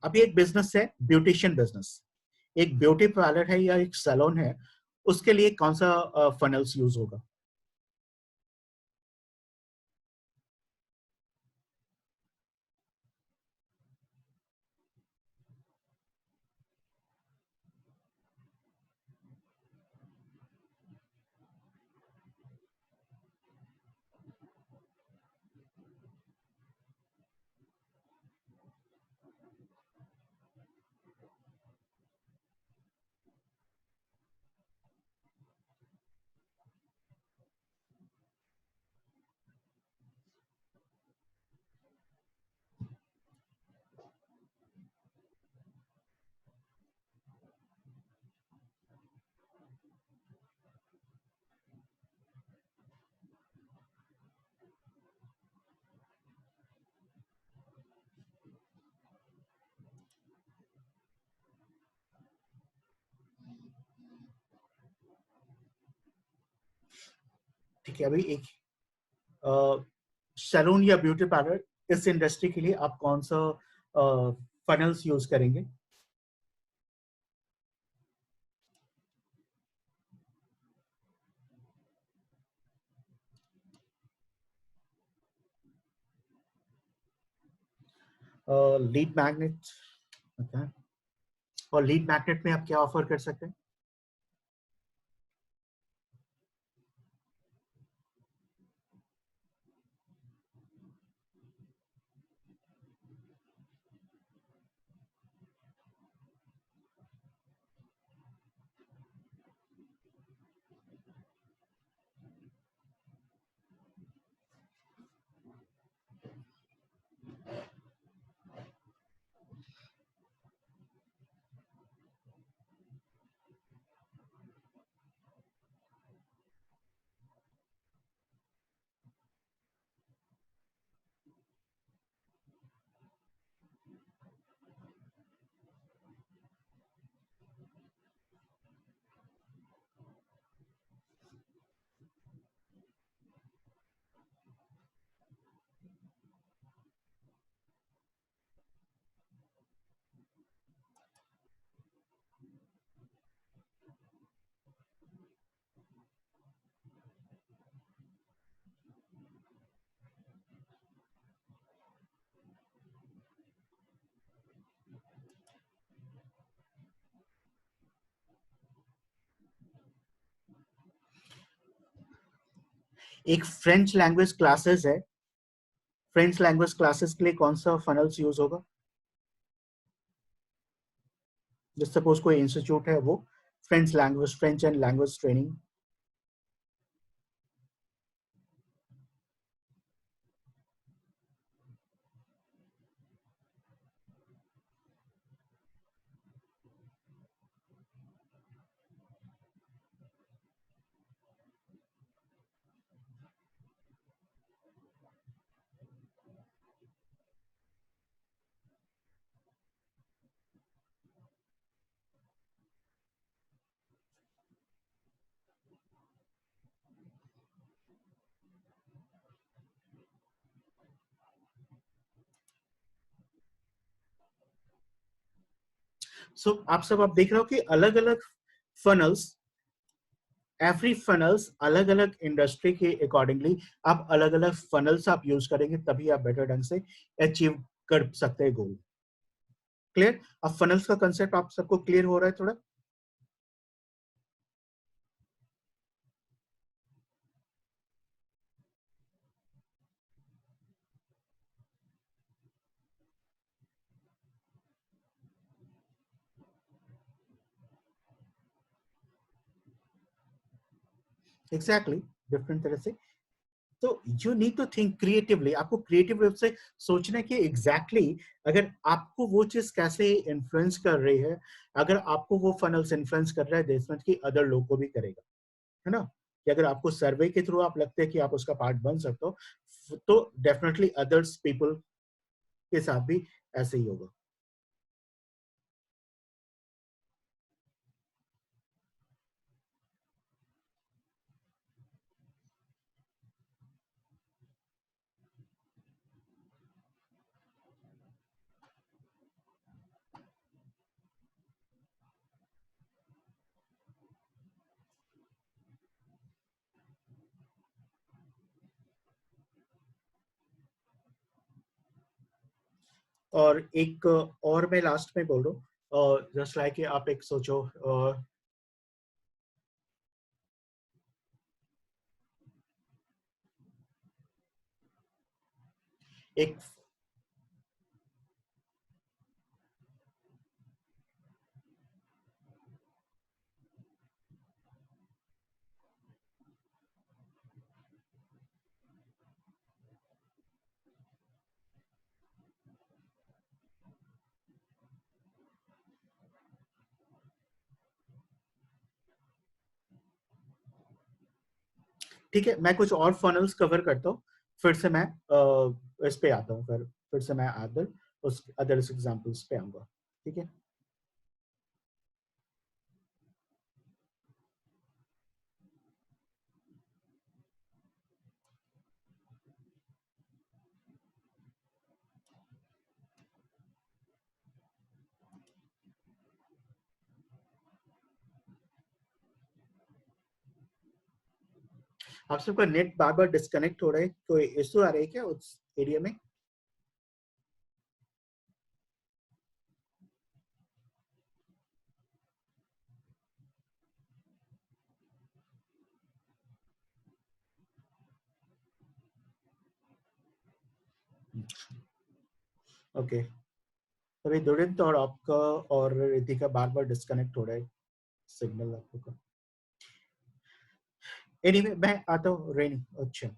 अभी एक बिजनेस है, ब्यूटिशियन बिजनेस, एक ब्यूटी पार्लर है या एक सैलून है, उसके लिए कौन सा फनल्स यूज होगा? ठीक है, अभी एक सैलून या ब्यूटी पार्लर, इस इंडस्ट्री के लिए आप कौन सा फनल्स यूज करेंगे? Lead magnet, okay. और लीड मैग्नेट में आप क्या ऑफर कर सकते हैं? एक फ्रेंच लैंग्वेज क्लासेस है, फ्रेंच लैंग्वेज क्लासेस के लिए कौन सा फनल्स यूज होगा? जैसे सपोज कोई इंस्टीट्यूट है वो French language, French and language training, so आप देख रहे हो कि अलग अलग फनल्स, एवरी फनल्स अलग अलग इंडस्ट्री के अकॉर्डिंगली आप अलग अलग फनल्स आप यूज करेंगे, तभी आप बेटर ढंग से अचीव कर सकते हैं गोल। क्लियर? अब फनल्स का कंसेप्ट आप सबको क्लियर हो रहा है थोड़ा? एग्जैक्टली, डिफरेंट तरह से। तो you need to think creatively, आपको क्रिएटिव रूप से सोचना कि एग्जैक्टली अगर आपको वो चीज कैसे इन्फ्लुएंस कर रही है, अगर आपको वो फनल्स इन्फ्लुएंस कर रहा है, दैट्स मींस कि अदर लोग को भी करेगा, है ना? कि अगर आपको सर्वे के थ्रू आप लगते हैं कि आप उसका पार्ट बन सकते हो, तो डेफिनेटली अदर्स पीपल के साथ भी ऐसे ही होगा। और एक और मैं लास्ट में बोल रहा हूँ, जस्ट लाइक आप एक सोचो, एक ठीक है, मैं कुछ और फनल्स कवर करता हूँ, फिर से मैं इस पे आता हूँ, फिर से मैं उस अदर एग्जांपल्स पे आऊंगा। ठीक है, आप सबका नेट बार बार डिस्कनेक्ट हो रहा है, कोई इशू आ रही है क्या उस एरिया में? ओके, अभी दुरिंत और आपका और रितिका बार बार डिस्कनेक्ट हो रहा है सिग्नल आपको का। एनीवे मैं आता हूँ रेनी। अच्छा,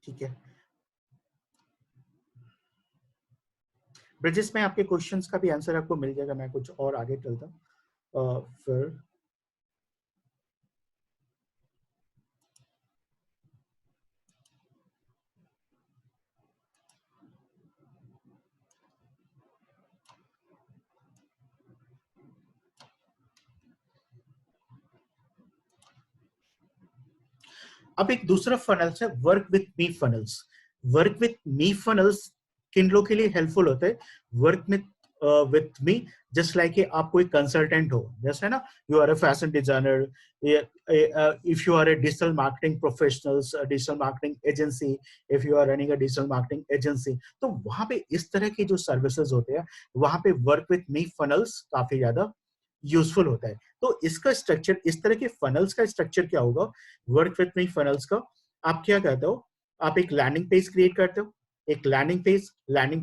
ठीक है ब्रिजेश, में आपके क्वेश्चंस का भी आंसर आपको मिल जाएगा, मैं कुछ और आगे चलता हूँ फिर। अब एक दूसरा फनल्स है work with me funnels. Work with me funnels किन लोग के लिए हेल्पफुल होते हैं? Work with me just like आप कोई कंसल्टेंट हो, जैसे ना you are a fashion designer, if you are a digital marketing professionals, digital marketing agency, if you are running a digital marketing agency, तो वहां पे इस तरह की जो सर्विसेज होते हैं, वहां पे वर्क विथ मी फनल्स काफी ज्यादा यूजफुल होता है। तो इसका स्ट्रक्चर, इस तरह के फनल्स का स्ट्रक्चर क्या होगा वर्क विथ मी फनल्स का? आप क्या करते हो, आप एक लैंडिंग पेज क्रिएट करते हो, एक लैंडिंग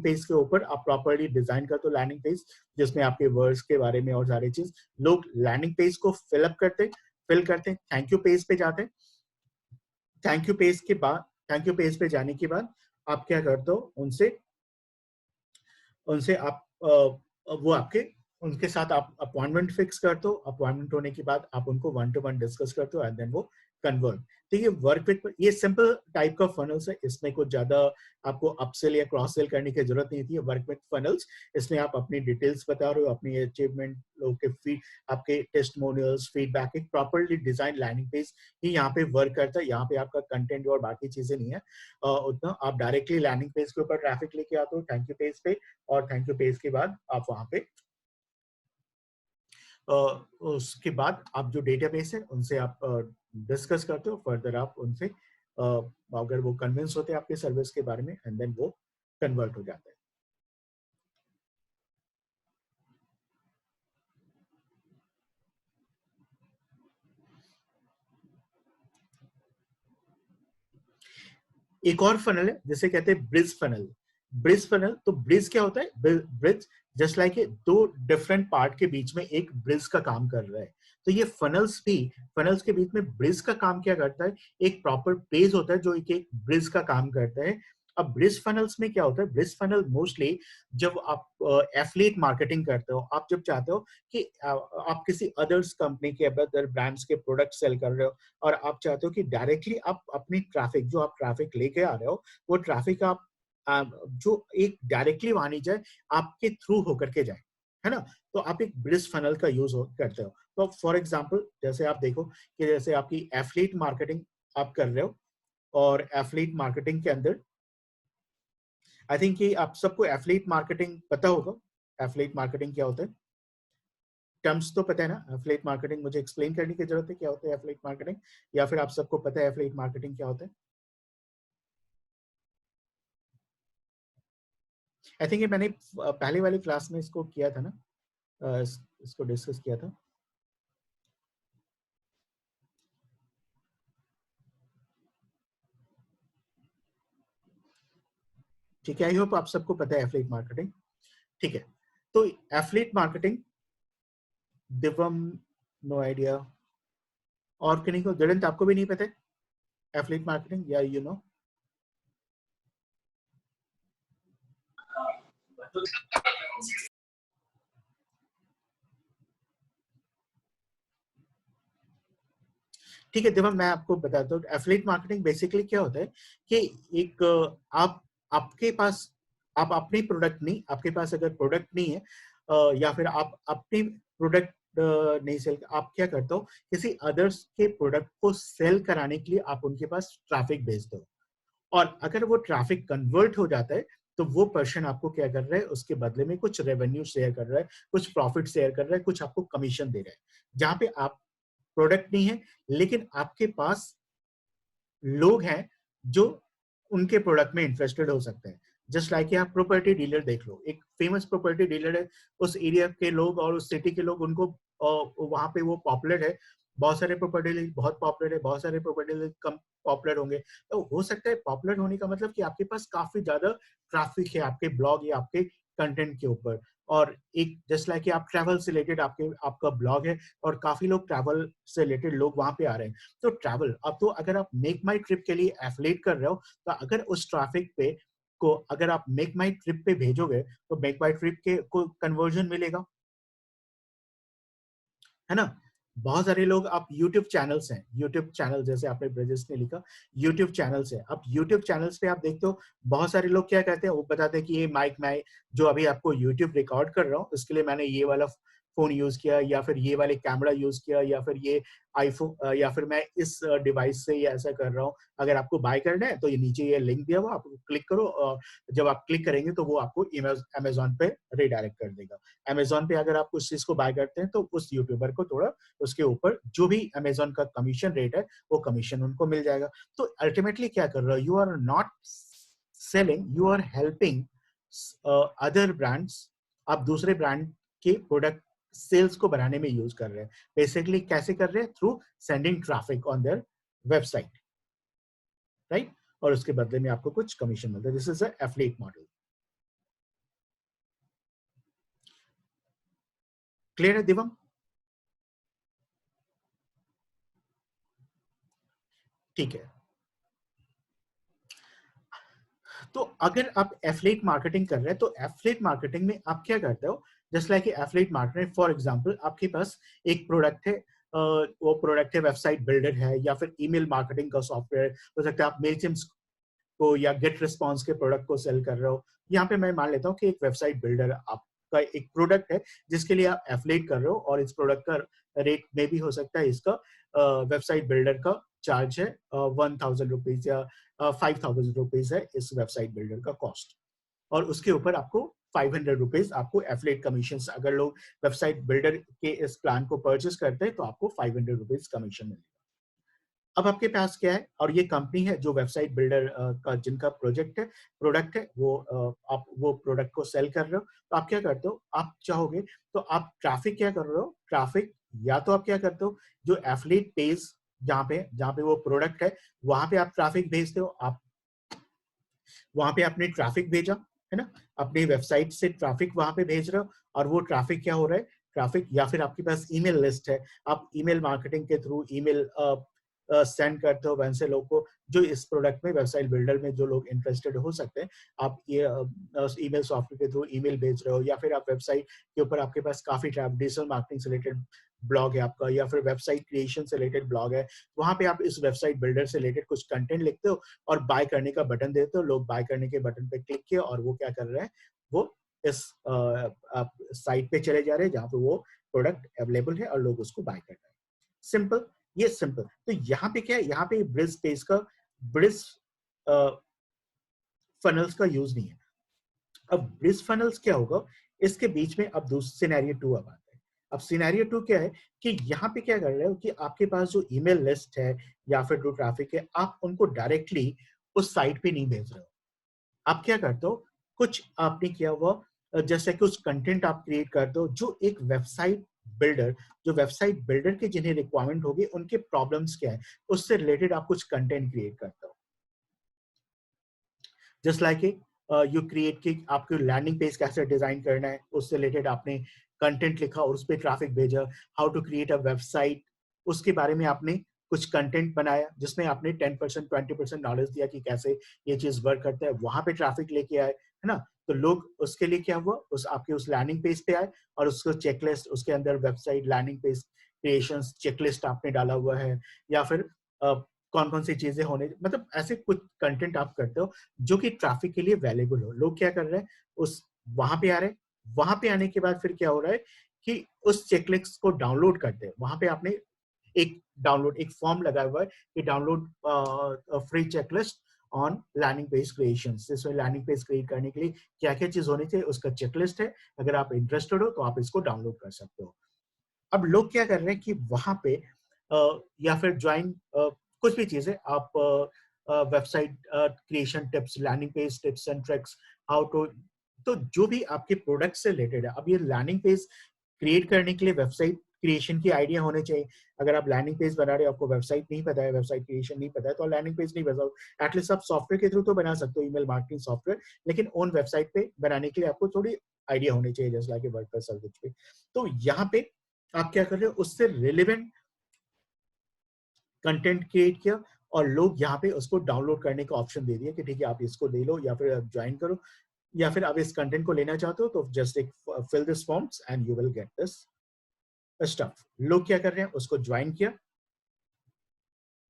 पेज के ऊपर आप प्रॉपर्ली डिजाइन करते हो लैंडिंग पेज, जिसमें आपके वर्ड्स के बारे में और सारी चीज, लोग लैंडिंग पेज को फिल करते, थैंक यू पेज पे जाते हैं। थैंक यू पेज पे जाने के बाद आप क्या करते हो, उनसे आप वो आपके उनके साथ आप अपॉइंटमेंट फिक्स करते हो। अपॉइंटमेंट होने के बाद आप उनको 1-to-1 डिस्कस करते हो एंड देन वो कन्वर्ट। तो ये वर्क विथ, ये सिंपल टाइप का फनल्स है, इसमें कुछ ज्यादा आपको अपसेल या क्रॉस सेल करने की जरूरत नहीं थी। वर्क विथ फनल्स, इसमें आप अपनी डिटेल्स बता रहे हो, अपनी अचीवमेंट, लोगों के फीड, आपके टेस्टिमोनियल्स, फीडबैक, एक प्रॉपर्ली डिजाइन लैंडिंग पेज ही यहाँ पे वर्क करता है। यहाँ पे आपका कंटेंट और बाकी चीजें नहीं है उतना, आप डायरेक्टली लैंडिंग पेज के ऊपर ट्रैफिक लेके आते हो थैंक यू पेज पे, और थैंक यू पेज के बाद आप वहां पे उसके बाद आप जो डेटाबेस है उनसे आप डिस्कस करते हो फर्दर, आप उनसे अगर वो कन्विंस होते हैं आपके सर्विस के बारे में एंड देन वो कन्वर्ट हो जाता है। एक और फनल है जिसे कहते हैं ब्रिज फनल। तो ब्रिज क्या होता है? ब्रिज जस्ट लाइक दो डिफरेंट पार्ट के बीच में एक ब्रिज का काम कर रहा है। तो ये फनल्स के बीच में ब्रिज का काम क्या करता है? एक प्रॉपर पेज होता है जो एक ब्रिज का काम करता है। अब ब्रिज फनल्स में क्या होता है? ब्रिज फनल मोस्टली जब आप एफिलिएट मार्केटिंग करते हो, आप जब चाहते हो कि आप किसी अदर्स कंपनी के, अदर ब्रांड्स के प्रोडक्ट सेल कर रहे हो और आप चाहते हो कि डायरेक्टली आप अपनी ट्रैफिक, जो आप ट्रैफिक लेके आ रहे हो, वो ट्रैफिक आप जो एक डायरेक्टली वहां नहीं जाए, आपके थ्रू होकर के जाए, है ना? तो आप एक ब्रिज फनल का यूज करते हो। तो फॉर एग्जांपल जैसे आप देखो कि जैसे आपकी एफिलिएट मार्केटिंग आप कर रहे हो, और एफिलिएट मार्केटिंग के अंदर आई थिंक कि आप सबको एफिलिएट मार्केटिंग पता होगा। एफिलिएट मार्केटिंग क्या होता है? टर्म्स तो पता है ना एफिलिएट मार्केटिंग? मुझे एक्सप्लेन करने की जरूरत है क्या होता है एफिलिएट मार्केटिंग, या फिर आप सबको पता है एफिलिएट मार्केटिंग क्या होता है? आई थिंक मैंने पहले वाली क्लास में इसको किया था ना, इसको डिस्कस किया था। ठीक है, आई होप आप सबको पता है एफिलिएट मार्केटिंग। ठीक है, तो affiliate marketing, Divam no idea, और किन्हीं को, गणित आपको भी नहीं पता है एफिलिएट मार्केटिंग, या यू नो? ठीक है, दिवम मैं आपको बताता हूँ एफिलिएट मार्केटिंग बेसिकली क्या होता है कि एक आप आपके पास, आप अपनी प्रोडक्ट नहीं, आपके पास अगर प्रोडक्ट नहीं है या फिर आप अपनी प्रोडक्ट नहीं सेल, आप क्या करते हो, किसी अदर्स के प्रोडक्ट को सेल कराने के लिए आप उनके पास ट्रैफिक भेजते हो, और अगर वो ट्रैफिक कन्वर्ट हो जाता है तो वो पर्सन आपको क्या कर रहा है, उसके बदले में कुछ रेवेन्यू शेयर कर रहा है, कुछ प्रॉफिट शेयर कर रहा है, कुछ आपको कमीशन दे रहा है। जहां पे आप प्रोडक्ट नहीं है लेकिन आपके पास लोग हैं जो उनके प्रोडक्ट में इंटरेस्टेड हो सकते हैं। जस्ट लाइक आप प्रॉपर्टी डीलर देख लो, एक फेमस प्रॉपर्टी डीलर है, उस एरिया के लोग और उस सिटी के लोग उनको वहां पे वो पॉपुलर है। बहुत सारे प्रॉपर्टी डीलर बहुत पॉपुलर है, बहुत सारे प्रॉपर्टी डीलर कम पॉपुलर होंगे। तो हो सकता है पॉपुलर होने का मतलब कि आपके पास काफी ज्यादा ट्रैफिक है आपके ब्लॉग या आपके कंटेंट के ऊपर, और एक जस्ट लाइक आप ट्रैवल से रिलेटेड आपका ब्लॉग है और काफी लोग ट्रैवल से रिलेटेड लोग वहां पे आ रहे हैं। तो ट्रैवल, अब तो अगर आप मेक माई ट्रिप के लिए एफिलिएट कर रहे हो, तो अगर उस ट्रैफिक पे को अगर आप मेक माई ट्रिप पे भेजोगे तो मेक माई ट्रिप के को कन्वर्जन मिलेगा, है ना? बहुत सारे लोग, आप YouTube चैनल्स हैं, YouTube चैनल जैसे आपने ब्रजेश ने लिखा, YouTube चैनल्स है। अब YouTube चैनल्स पे आप देखते हो बहुत सारे लोग क्या कहते हैं, वो बताते हैं कि ये माइक मैं जो अभी आपको YouTube रिकॉर्ड कर रहा हूँ इसके लिए मैंने ये वाला फोन यूज किया, या फिर ये वाले कैमरा यूज किया, या फिर ये आईफोन, या फिर मैं इस डिवाइस से ये ऐसा कर रहा हूँ। अगर आपको बाय करना है तो ये नीचे ये लिंक दिया हुआ, आप क्लिक करो, और जब आप क्लिक करेंगे तो वो आपको अमेजोन पे रिडायरेक्ट कर देगा। अमेजोन पे अगर आप उस चीज को बाय करते हैं तो उस यूट्यूबर को थोड़ा उसके ऊपर जो भी अमेजोन का कमीशन रेट है वो कमीशन उनको मिल जाएगा। तो अल्टीमेटली क्या कर रहे हो, you are not selling, you are helping other brands. आप दूसरे ब्रांड के प्रोडक्ट सेल्स को बढ़ाने में यूज कर रहे हैं। बेसिकली कैसे कर रहे हैं? Through sending traffic on their website, right? और उसके बदले में आपको कुछ कमीशन मिलता है। This is a affiliate model. Clear है दिवम? ठीक है। तो अगर आप एफिलिएट मार्केटिंग कर रहे हैं तो एफिलिएट मार्केटिंग में आप क्या करते हो? Just like affiliate marketing, for example आपके पास एक प्रोडक्ट है, वो प्रोडक्ट है वेबसाइट बिल्डर है या फिर ईमेल मार्केटिंग का सॉफ्टवेयर हो सकता है, आप मेलचिम्स को या गेट रिस्पॉन्स के प्रोडक्ट को सेल कर रहे हो। यहाँ पे मैं मान लेता हूँ कि एक वेबसाइट बिल्डर आपका एक प्रोडक्ट है जिसके लिए आप एफिलिएट कर रहे हो, और इस प्रोडक्ट का रेट में भी हो सकता है, इसका वेबसाइट बिल्डर का चार्ज है 1000 रुपीज या 5000 रुपीज है इस वेबसाइट बिल्डर का कॉस्ट, और उसके ऊपर आपको 500 रुपीज आपको एफिलिएट कमीशन, अगर लोग वेबसाइट बिल्डर के इस प्लान को परचेस करते हैं तो आपको 500 रुपीज कमीशन मिलेगा। अब आपके पास क्या है, और ये कंपनी है जो वेबसाइट बिल्डर का जिनका प्रोडक्ट है वो आप वो प्रोडक्ट को सेल कर रहे हो, तो आप क्या करते हो? आप चाहोगे तो आप ट्रैफिक क्या कर रहे हो? ट्रैफिक या तो आप क्या करते हो, जो एफिलिएट पेज जहाँ पे वो प्रोडक्ट है वहां पे आप ट्रैफिक भेजते हो, आप वहां पे आपने ट्रैफिक भेजा है ना, अपनी वेबसाइट से ट्रैफिक वहां पे भेज रहे हो, और वो ट्रैफिक क्या हो रहा है? ट्रैफिक, या फिर आपके पास ईमेल लिस्ट है, आप ईमेल मार्केटिंग के थ्रू ईमेल सेंड करते हो वैसे लोग को जो इस प्रोडक्ट में, वेबसाइट बिल्डर में जो लोग इंटरेस्टेड हो सकते हैं, आप ये ईमेल सॉफ्टवेयर के थ्रू ईमेल भेज रहे हो, या फिर आप वेबसाइट के ऊपर आपके पास काफी डिजिटल मार्केटिंग से रिलेटेड ब्लॉग है आपका, या फिर वेबसाइट क्रिएशन से रिलेटेड ब्लॉग है, वहां पे आप इस वेबसाइट बिल्डर से रिलेटेड कुछ कंटेंट लिखते हो और बाय करने का बटन देते हो, लोग बाय करने के बटन पे क्लिक किए और वो क्या कर रहे हैं, वो इस साइट पे चले जा रहे हैं जहाँ पे वो प्रोडक्ट अवेलेबल है और लोग उसको बाय कर रहे हैं। सिंपल, ये सिंपल। तो यहाँ पे क्या है, यहाँ पे ब्रिज पेज का, ब्रिज फनल्स का यूज नहीं है। अब ब्रिज फनल्स क्या होगा, इसके बीच में अब दूसरा सिनेरियो 2 अब आता है। अब सिनेरियो 2 क्या है कि यहाँ पे क्या कर रहे हो कि आपके पास जो ईमेल लिस्ट है या फिर जो ट्रैफिक है, आप उनको डायरेक्टली उस साइट पे नहीं भेज रहे हो। आप क्या करते हो, कुछ आपने किया हुआ, जैसे कि उस कंटेंट आप क्रिएट करते हो जो एक वेबसाइट बिल्डर, जो वेबसाइट बिल्डर के जिन्हें रिक्वायरमेंट होगी उनके प्रॉब्लम्स क्या है, उससे रिलेटेड आप कुछ कंटेंट क्रिएट करते हो। जस्ट लाइक यू क्रिएट कि आपको लैंडिंग पेज कैसे डिजाइन करना है, उससे रिलेटेड आपने कंटेंट लिखा और उस पर ट्रैफिक भेजा। How to create a website, उसके बारे में आपने कुछ कंटेंट बनाया जिसमें आपने 10% 20% नॉलेज दिया कि कैसे ये चीज वर्क करता है, वहां पे ट्रैफिक लेके आए, है ना। तो लोग उसके लिए क्या हुआ, उस आपके उस लैंडिंग पेज पे आए और उसको चेकलिस्ट, उसके अंदर website landing page creation checklist आपने डाला हुआ है, या फिर कौन कौन सी चीजें होने, मतलब ऐसे कुछ कंटेंट आप करते हो जो कि ट्रैफिक के लिए वैल्यूबल हो। लोग क्या कर रहे हैं, उस वहां पे आ रहे हैं, वहां पे आने के बाद फिर क्या हो रहा है कि उस चेकलिस्ट को डाउनलोड करते हैं। वहां पे आपने एक फॉर्म लगा हुआ है कि download free checklist on landing page creation. इसमें लैंडिंग पेज क्रिएट करने के लिए क्या क्या चीज होनी चाहिए उसका चेकलिस्ट है, अगर आप इंटरेस्टेड हो तो आप इसको डाउनलोड कर सकते हो। अब लोग क्या कर रहे हैं कि वहां पे या फिर ज्वाइन कुछ भी चीजें आप website creation tips, landing page tips and tricks, how to, तो जो भी आपके प्रोडक्ट से रिलेटेड है। अब ये लैंडिंग पेज क्रिएट करने के लिए वेबसाइट क्रिएशन की आइडिया होने चाहिए। अगर आप लैंडिंग पेज बना रहे हो, आपको वेबसाइट नहीं पता है, वेबसाइट क्रिएशन नहीं पता है, तो लैंडिंग पेज नहीं बनाओ। एटलीस्ट आप सॉफ्टवेयर के थ्रू तो बना सकते हो, ईमेल मार्केटिंग सॉफ्टवेयर, लेकिन ओन वेबसाइट पे बनाने के लिए आपको थोड़ी आइडिया होनी चाहिए, जैसे लाइक वर्डप्रेस और कुछ भी। तो यहाँ पे आप क्या कर रहे हो, उससे रिलेवेंट कंटेंट क्रिएट किया और लोग यहाँ पे उसको डाउनलोड करने का ऑप्शन दे दिया कि ठीक है आप इसको ले लो, या फिर आप ज्वाइन करो, या फिर आप इस कंटेंट को लेना चाहते हो तो जस्ट एक fill this forms and you will get this stuff. लोग क्या कर रहे हैं, उसको ज्वाइन किया,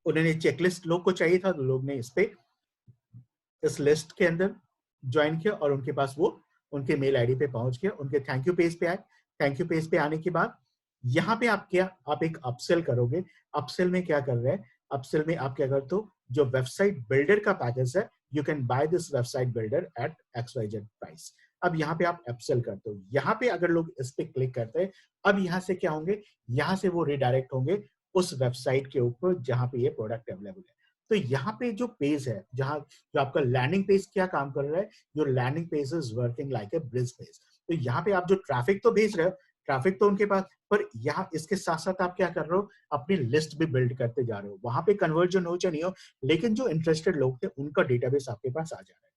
उन्होंने चेकलिस्ट लोग को चाहिए था तो लोग ने इस लिस्ट के अंदर ज्वाइन किया और उनके पास वो उनके मेल आईडी पे पहुंच गया, उनके थैंक यू पेज पे आए। थैंक यू पेज पे आने के बाद यहाँ पे आप एक अपसेल करोगे। अपसेल में क्या कर रहे हैं, अपसेल में आप क्या करते हो, जो वेबसाइट बिल्डर का पैकेज है, you can buy this website builder at XYZ price. अब यहाँ पे आप अपसेल करते हो। यहाँ पे अगर लोग इस पे क्लिक करते हैं, अब यहाँ से क्या होंगे, यहाँ से वो रिडायरेक्ट होंगे उस वेबसाइट के ऊपर जहाँ पे ये प्रोडक्ट अवेलेबल है। तो यहाँ पे जो पेज है, जहाँ जो आपका लैंडिंग पेज क्या काम कर रहा है, your landing page is working like a bridge page. तो यहाँ पे आप जो ट्रैफिक तो भेज रहे हो, ट्रैफिक तो उनके पास, पर यहाँ इसके साथ साथ आप क्या कर रहे हो, अपनी लिस्ट भी बिल्ड करते जा रहे हो, वहां पे कन्वर्जन हो चाहे नहीं हो, लेकिन जो इंटरेस्टेड लोग थे उनका डेटाबेस आपके पास आ जा रहा है।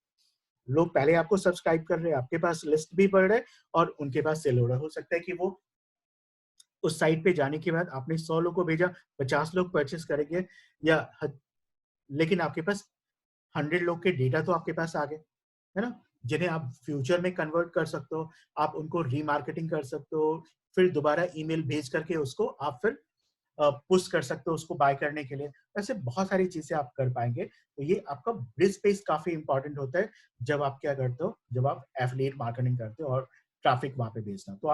लोग पहले आपको सब्सक्राइब कर रहे हैं, आपके पास लिस्ट भी बढ़ रहा है और उनके पास सेल हो रहा है। हो सकता है कि वो उस साइट पे जाने के बाद आपने 100 लोग को भेजा, 50 लोग परचेस करेंगे या लेकिन आपके पास 100 लोग के डेटा तो आपके पास आ गए, है ना, जिन्हें आप फ्यूचर में कन्वर्ट कर सकते हो, आप उनको रीमार्केटिंग कर सकते हो, फिर दोबारा ईमेल भेज करके उसको आप फिर पुश कर सकते हो उसको बाय करने के लिए। ऐसे बहुत सारी चीजें आप कर पाएंगे। तो ये आपका ब्रिज स्पेस काफी इंपॉर्टेंट होता है जब आप क्या करते हो, जब आप एफिलिएट मार्केटिंग करते हो और ट्रैफिक वहां पे भेजना। तो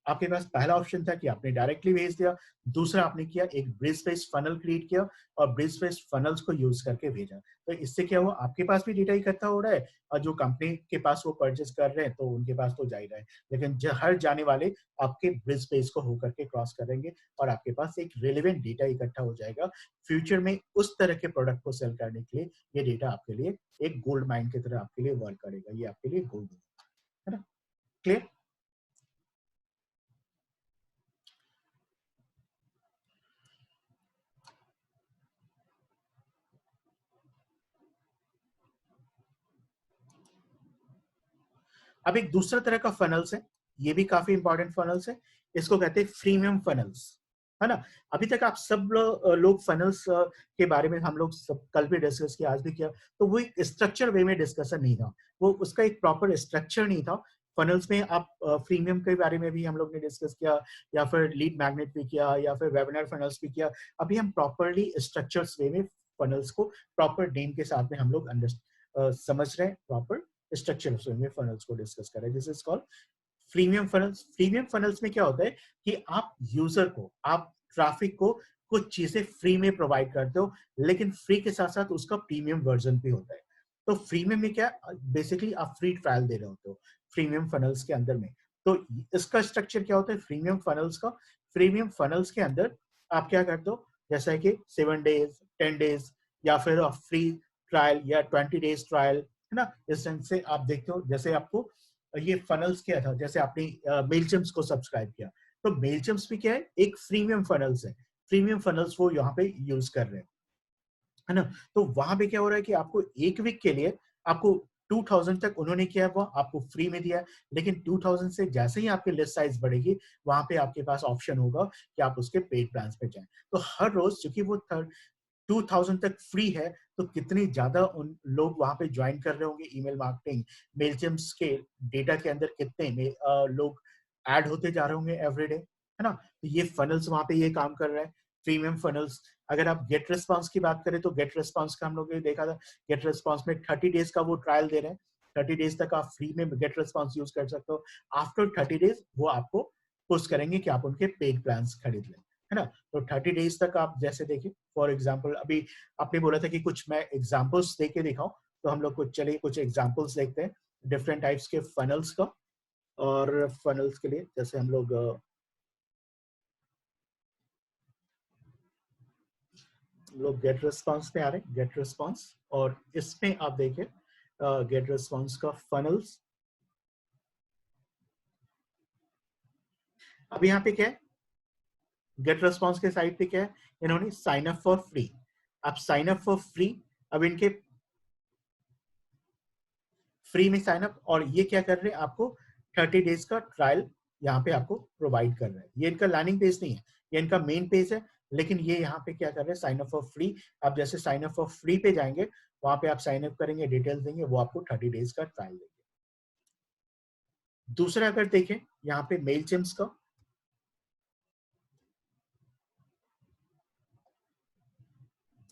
आपके पास पहला ऑप्शन था कि आपने डायरेक्टली भेज दिया, दूसरा आपने किया एक ब्रिज स्पेस फनल क्रिएट किया और ब्रिज स्पेस फनल्स को यूज करके भेजा। तो इससे क्या हुआ, आपके पास भी डेटा इकट्ठा हो रहा है और जो कंपनी के पास वो परचेस कर रहे हैं तो उनके पास तो जा ही रहा है, लेकिन हर जाने वाले आपके ब्रिज स्पेस को होकर के क्रॉस करेंगे और आपके पास एक रिलेवेंट डेटा इकट्ठा हो जाएगा। फ्यूचर में उस तरह के प्रोडक्ट को सेल करने के लिए ये डेटा आपके लिए एक गोल्ड माइन की तरह आपके लिए वर्क करेगा। ये आपके लिए गोल्ड है ना, क्लियर? अब एक दूसरा तरह का फनल्स है, ये भी काफी इंपॉर्टेंट फनल्स है, इसको कहते हैं फ्रीमियम फनल्स, है ना। अभी तक आप सब लोग फनल्स के बारे में हम लोग सब कल भी डिस्कस किया, आज भी किया, तो वो एक स्ट्रक्चर वे में डिस्कशन नहीं था, वो उसका एक प्रॉपर स्ट्रक्चर नहीं था। फनल्स में आप फ्रीमियम के बारे में भी हम लोग ने डिस्कस किया, या फिर लीड मैग्नेट भी किया, या फिर वेबिनार फनल्स भी किया। अभी हम प्रॉपरली स्ट्रक्चर्स वे में फनल्स को प्रॉपर नेम के साथ में हम लोग समझ रहे हैं, प्रॉपर स्ट्रक्चर में फनल्स को डिस्कस कर रहे हैं। This is called freemium funnels. Freemium funnels में क्या होता है कि आप यूजर को, आप ट्रैफिक को कुछ चीजें फ्री में प्रोवाइड करते हो, लेकिन फ्री के साथ साथ उसका प्रीमियम वर्जन भी होता है। तो फ्रीमियम में क्या, बेसिकली आप फ्री ट्रायल दे रहे होते हो फ्रीमियम फनल्स के अंदर में। तो इसका स्ट्रक्चर क्या होता है फ्रीमियम फनल्स का, फ्रीमियम फनल्स के अंदर आप क्या करते हो, जैसा कि 7 डेज, 10 डेज, या फिर फ्री ट्रायल या 20 डेज ट्रायल, है ना। इस ढंग से आप देखते हो, जैसे आपको ये फनल्स क्या था, जैसे आपने मेलचिम्स को सब्सक्राइब किया, तो मेलचिम्स भी क्या है, एक फ्रीमियम फनल्स है, प्रीमियम फनल्स वो यहाँ पे यूज कर रहे हैं, है ना। तो वहां पे क्या हो रहा है कि आपको एक वीक के लिए आपको 2000 तक उन्होंने किया है, वो आपको फ्री में दिया है, लेकिन 2000 से जैसे ही आपकी लिस्ट साइज बढ़ेगी, वहां पे आपके पास ऑप्शन होगा कि आप उसके पेड प्लान पे जाएं। तो हर रोज चूंकि वो 2000 तक फ्री है, तो कितनी ज्यादा उन लोग वहां पे ज्वाइन कर रहे होंगे ईमेल मार्केटिंग, मेलचिम्स के डेटा के अंदर कितने लोग ऐड होते जा रहे होंगे एवरीडे, है ना। तो ये फनल्स वहां पे ये काम कर रहा है, प्रीमियम फनल्स। अगर आप गेट रिस्पॉन्स की बात करें तो गेट रिस्पॉन्स का हम लोग ये देखा था, गेट रिस्पॉन्स में 30 डेज का वो ट्रायल दे रहे हैं, 30 डेज तक आप फ्री में गेट रिस्पॉन्स यूज कर सकते हो। आफ्टर 30 डेज वो आपको पुश करेंगे कि आप उनके पेड प्लान खरीद लें, है ना। तो 30 डेज तक आप जैसे देखिए, फॉर एग्जांपल अभी आपने बोला था कि कुछ मैं एग्जांपल्स दे के दिखाऊं, तो हम लोग कुछ चलिए कुछ एग्जांपल्स देखते हैं डिफरेंट टाइप्स के फनल्स का। और फनल्स के लिए जैसे हम लोग गेट रिस्पॉन्स पे आ रहे हैं, गेट रिस्पॉन्स, और इसमें आप देखिए गेट रिस्पॉन्स का फनल्स। अब यहाँ पे क्या है, गेट रिस्पॉन्स के साइड पे क्या है, इन्होंने साइन अप फॉर फ्री, आप साइन अप फॉर फ्री, अब इनके फ्री में साइन अप, और ये क्या कर रहे हैं, आपको 30 डेज का ट्रायल यहाँ पे आपको प्रोवाइड कर रहे हैं। ये इनका लैंडिंग पेज नहीं है, ये इनका मेन पेज है, लेकिन ये यहाँ पे क्या कर रहे हैं, साइन अप फॉर फ्री। आप जैसे साइन अप फॉर फ्री पे जाएंगे, वहां पे आप साइन अप करेंगे, डिटेल्स देंगे, वो आपको 30 डेज का ट्रायल देंगे। दूसरा अगर देखें यहाँ पे मेलचिम्स का,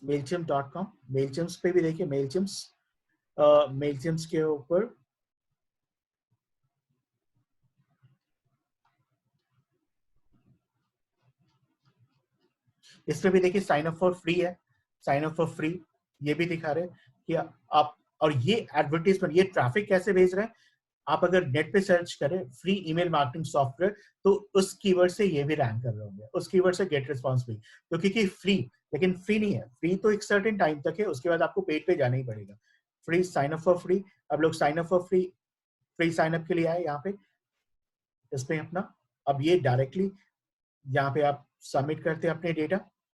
mailchimp.com, मेलचिम्स पे भी देखिए, मेलचिम्स के ऊपर इसमें भी देखिए साइन अप फॉर फ्री है, साइन अप फॉर फ्री, ये भी दिखा रहे हैं कि आप, और ये एडवर्टीजमेंट, ये ट्रैफिक कैसे भेज रहे हैं, आप अगर नेट पे सर्च करें फ्री ईमेल मार्केटिंग सॉफ्टवेयर, तो उस कीवर्ड से ये भी रैंक कर रहे होंगे, उस कीवर्ड से गेट रिस्पॉन्स भी, तो क्योंकि फ्री, लेकिन फ्री नहीं है, फ्री तो एक सर्टेन टाइम तक है, उसके बाद आपको पेड पे जाना ही पड़ेगा। Free, sign up for free, अब लोग sign up for free, free sign up के लिए आए यहाँ पे, इस पे अपना अब ये डायरेक्टली यहाँ पे आप सबमिट करते हैं अपने डेटा,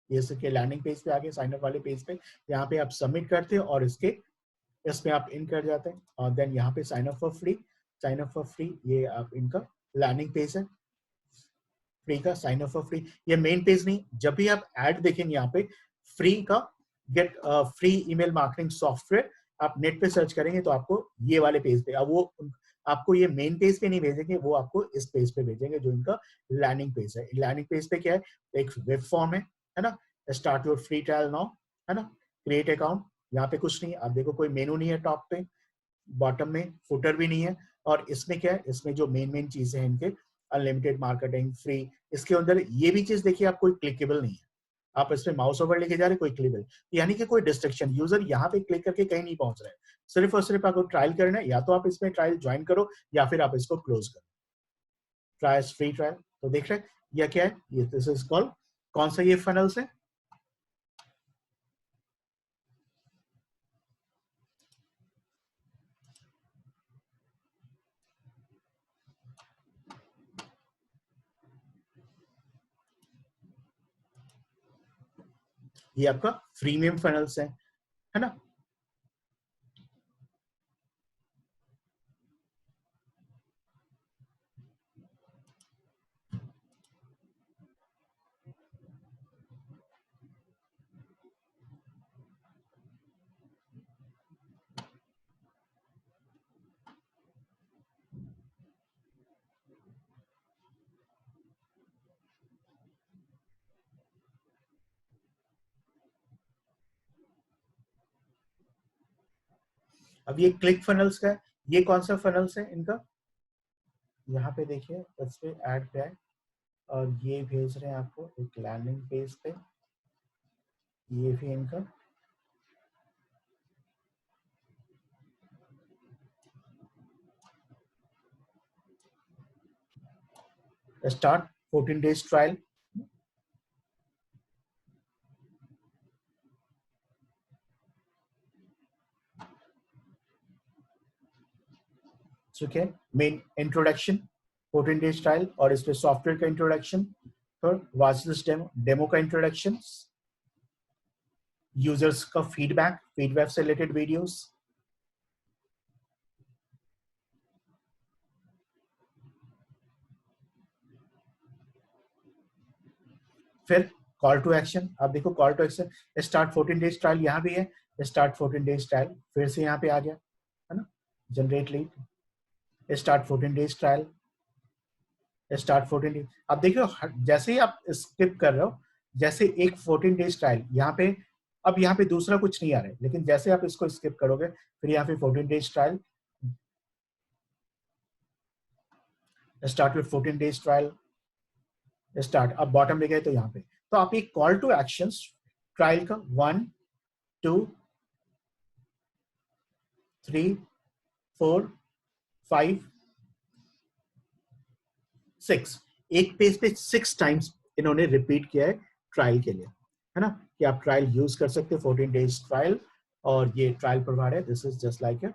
ये इसके लैंडिंग पेज पे आगे साइन अप वाले पेज पे यहाँ पे आप सबमिट करते हैं और इसमें आप इन कर जाते हैं और देन यहाँ पे sign up for free, sign up for free, ये आप इनका लैंडिंग पेज है फ्री का, साइन अप फॉर फ्री। ये मेन पेज नहीं, जब भी आप ऐड देखेंगे यहाँ पे फ्री का, get free email marketing software, आप नेट पे सर्च करेंगे तो आपको ये वाले पेज पे, अब वो आपको ये मेन पेज पे नहीं भेजेंगे, वो आपको इस पेज पे भेजेंगे जो इनका लैंडिंग पेज है। लैंडिंग पेज पे क्या है, एक वेब फॉर्म है ना, start your free trial now, है ना, क्रिएट अकाउंट, यहाँ पे कुछ नहीं, आप देखो कोई मेनू नहीं है टॉप पे, बॉटम में फुटर भी नहीं है, और इसमें क्या है, इसमें जो मेन चीजें हैं इनके, अनलिमिटेड मार्केटिंग फ्री, इसके अंदर ये भी चीज देखिए आप कोई क्लिकेबल नहीं है, आप इसमें माउस ओवर लेके जा रहे कोई क्लिकेबल, यानी कि कोई डिस्ट्रक्शन, यूजर यहाँ पे क्लिक करके कहीं नहीं पहुंच रहे, सिर्फ और सिर्फ आपको ट्रायल करना है, या तो आप इसमें ट्रायल ज्वाइन करो या फिर आप इसको क्लोज करो, ट्रायल फ्री ट्रायल। तो देख रहे हैं यह क्या है, ये दिस इज कॉल्ड, कौन सा ये फनल्स है, ये आपका फ्रीमियम फनल्स है ना। अब ये क्लिक फनल्स का है, ये कौन सा फनल्स है इनका, यहाँ पे देखिए इस पे ऐड पे है, और ये भेज रहे हैं आपको एक लैंडिंग पेज पे, ये भी इनका स्टार्ट 14 days ट्रायल, ठीक है, मेन इंट्रोडक्शन 14 days ट्रायल, और इस पे सॉफ्टवेयर का इंट्रोडक्शन, फिर वॉच दिस डेमो, डेमो का इंट्रोडक्शन, यूजर्स का फीडबैक, फीडबैक से रिलेटेड वीडियोस, फिर कॉल टू एक्शन, आप देखो call to action, start 14 days trial यहाँ भी है, स्टार्ट 14 days ट्रायल, फिर से यहाँ पे आ गया है ना, generate lead, start 14 days trial, start 14 days, अब देखियो जैसे ही आप स्किप कर रहे हो, जैसे एक 14 डेज ट्रायल यहाँ पे, अब यहाँ पे दूसरा कुछ नहीं आ रहा है, लेकिन जैसे आप इसको स्किप करोगे फिर यहाँ पे 14 days trial, start with 14 days trial, start, अब बॉटम ले गए तो यहाँ पे, तो आप एक कॉल टू एक्शन ट्रायल का 1 2 3 4 5 6, एक पेज पे 6 टाइम्स इन्होंने रिपीट किया है ट्रायल के लिए, है ना, कि आप ट्रायल यूज कर सकते हैं 14 डेज ट्रायल, और ये ट्रायल प्रोवाइड है, this is just like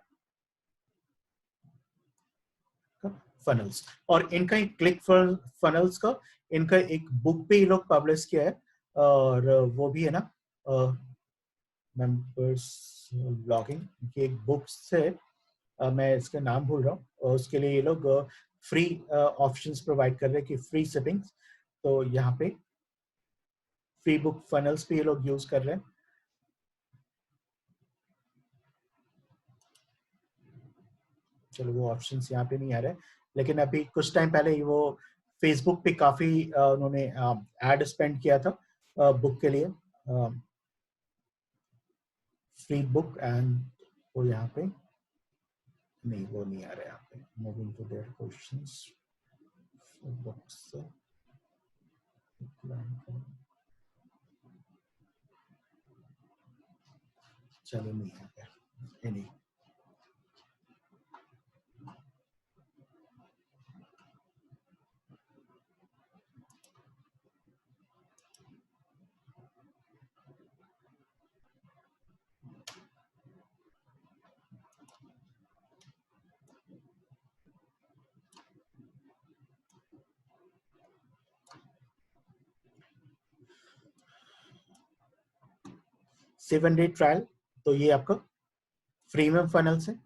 funnels, और इनका एक क्लिक फनल्स का इनका एक बुक पे ये लोग पब्लिश किया है, और वो भी है ना मेंबर्स ब्लॉगिंग की एक बुक से, मैं इसका नाम भूल रहा हूँ, और उसके लिए ये लोग फ्री ऑप्शंस प्रोवाइड कर रहे हैं कि फ्री सेटिंग्स, तो यहाँ पे फ्री बुक फनल्स पे ये लोग यूज कर रहे हैं, चलो वो ऑप्शंस यहाँ पे नहीं आ रहे, लेकिन अभी कुछ टाइम पहले वो फेसबुक पे काफी उन्होंने एड स्पेंड किया था बुक के लिए, फ्री बुक, एंड वो यहाँ पे नहीं, वो नहीं आ रहा है यहाँ पे, moving to their questions books, चलो नहीं आ गया, नहीं, 7 डे ट्रायल, तो ये आपका फ्रीमियम फनल्स है।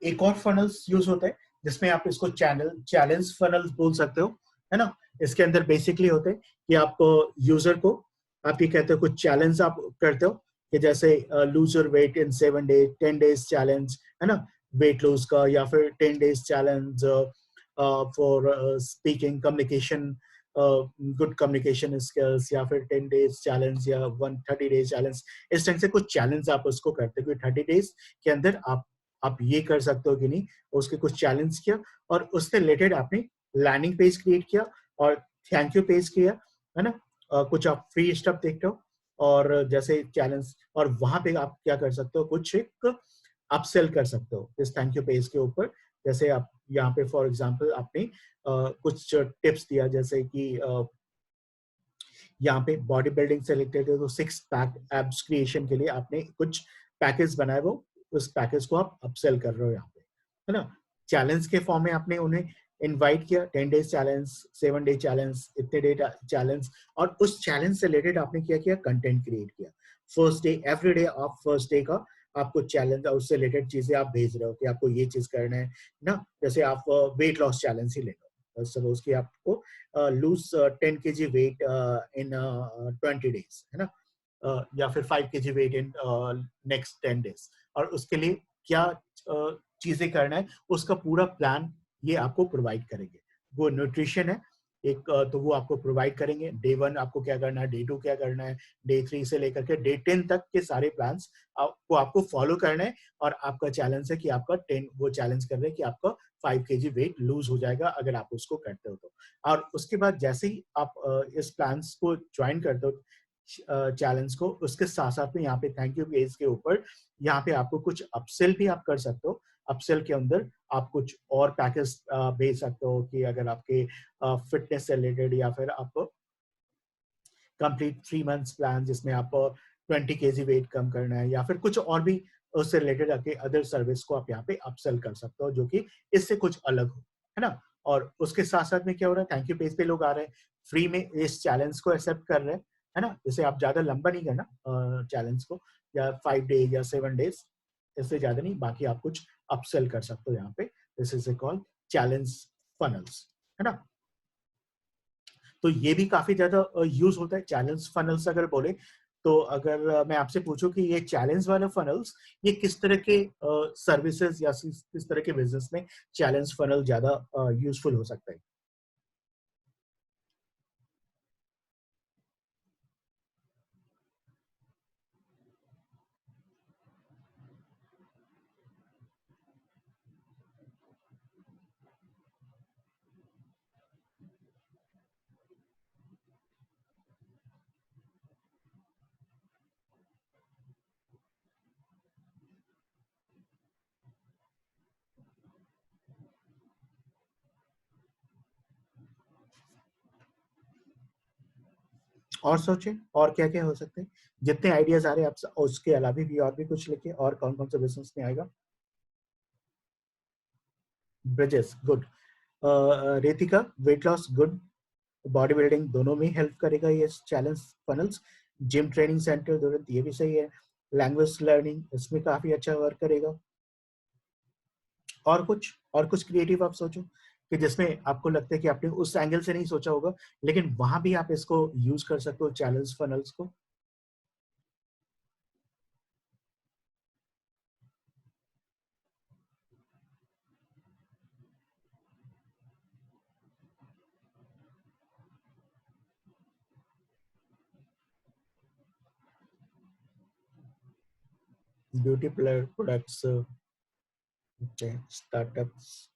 एक और फनल्स यूज होता है जिसमें आप इसको चैलेंज फनल्स बोल सकते हो, है ना। इसके अंदर बेसिकली होते हैं कि आप यूजर को आप ये कहते हो कुछ चैलेंज आप करते हो कि जैसे loose your wait in 7 days, 10 days challenge, है ना, वेट लूज का, या फिर 10 days challenge for speaking communication, good communication skills, या फिर 10 डेज चैलेंज या 130 डेज चैलेंज। इस तरह से कुछ चैलेंज आप उसको करते हो कि 30 डेज के अंदर आप ये कर सकते हो कि नहीं, उसके कुछ चैलेंज किया और उससे रिलेटेड आपने लैंडिंग पेज क्रिएट किया और थैंक यू पेज किया, है ना। कुछ आप फ्री स्टफ देखते हो और जैसे चैलेंज, और वहां पे आप क्या कर सकते हो, कुछ एक अपसेल कर सकते हो इस थैंक यू पेज के ऊपर। जैसे आप यहाँ पे फॉर एग्जांपल आपने कुछ टिप्स दिया, जैसे कि यहाँ पे बॉडी बिल्डिंग से रिलेटेड है तो 6 पैक एब्स क्रिएशन के लिए आपने कुछ पैकेज बनाए, वो उस पैकेज को आप अपसेल कर रहे हो यहाँ पे, है ना। चैलेंज के फॉर्म में आपने उन्हें इनवाइट किया, 10 डेज चैलेंज, 7 डे चैलेंज, इतने डे चैलेंज, और उस चैलेंज से रिलेटेड आपने क्या किया, कंटेंट क्रिएट किया। First day, every day of first day का आपको चैलेंज और उससे रिलेटेड चीजें आप भेज रहे हो कि आपको ये चीज करना है ना। जैसे आप वेट लॉस चैलेंज ही ले लो, सपोज कि आपको lose 10 kg weight in 20 days, है ना, या फिर 5 kg weight in next 10 days, और उसके लिए क्या चीजें करना है, उसका पूरा प्लान ये आपको प्रोवाइड करेंगे। वो न्यूट्रिशन है एक, तो वो आपको प्रोवाइड करेंगे। डे 1 आपको क्या करना है, डे 2 क्या करना है, डे 3 से लेकर के डे 10 तक के सारे प्लान्स आपको फॉलो करना है। और आपका चैलेंज है कि आपका 10, वो चैलेंज कर रहे हैं कि आपका 5 kg वेट लूज हो जाएगा अगर आप उसको करते हो तो। और उसके बाद जैसे ही आप इस प्लान्स को ज्वाइन करते हो चैलेंज को, उसके साथ साथ में यहाँ पे थैंक यू पेज के ऊपर यहाँ पे आपको कुछ अपसेल भी आप कर सकते हो। अपसेल के अंदर आप कुछ और पैकेज भेज सकते हो कि अगर आपके फिटनेस से रिलेटेड, या फिर आप कंप्लीट 3 मंथ्स प्लान जिसमें आप 20 kg वेट कम करना है, या फिर कुछ और भी उससे रिलेटेड आपके अदर सर्विस को आप यहाँ पे अपसेल कर सकते हो जो कि इससे कुछ अलग हो, है ना। और उसके साथ साथ में क्या हो रहा है, थैंक यू पेज पे लोग आ रहे हैं, फ्री में इस चैलेंज को एक्सेप्ट कर रहे हैं, है ना। जैसे आप ज्यादा लंबा नहीं करना चैलेंज को, या 5 डेज या 7 डेज, इससे ज्यादा नहीं, बाकी आप कुछ अपसेल कर सकते हो यहाँ पे। This is called challenge funnels, है ना। तो ये भी काफी ज्यादा यूज होता है चैलेंज फनल्स अगर बोले तो। अगर मैं आपसे पूछूं कि ये चैलेंज वाले फनल्स ये किस तरह के सर्विसेज या किस तरह के बिजनेस में चैलेंज फनल ज्यादा यूजफुल हो सकता है। और सोचें और क्या क्या हो सकते हैं, जितने आइडियाज आ रहे हैं आप उसके अलावा भी और भी कुछ लिखिए, और कौन कौन सा बिजनेस में आएगा। Brijesh, good. Retika, weight loss good, body building दोनों में हेल्प करेगा ये challenge funnels. Gym training centre दोनों, ये भी सही है। लैंग्वेज लर्निंग, इसमें काफी अच्छा वर्क करेगा। और कुछ क्रिएटिव आप सोचो कि जिसमें आपको लगता है कि आपने उस एंगल से नहीं सोचा होगा, लेकिन वहां भी आप इसको यूज कर सकते हो चैलेंज फनल्स को। Beauty products, startups.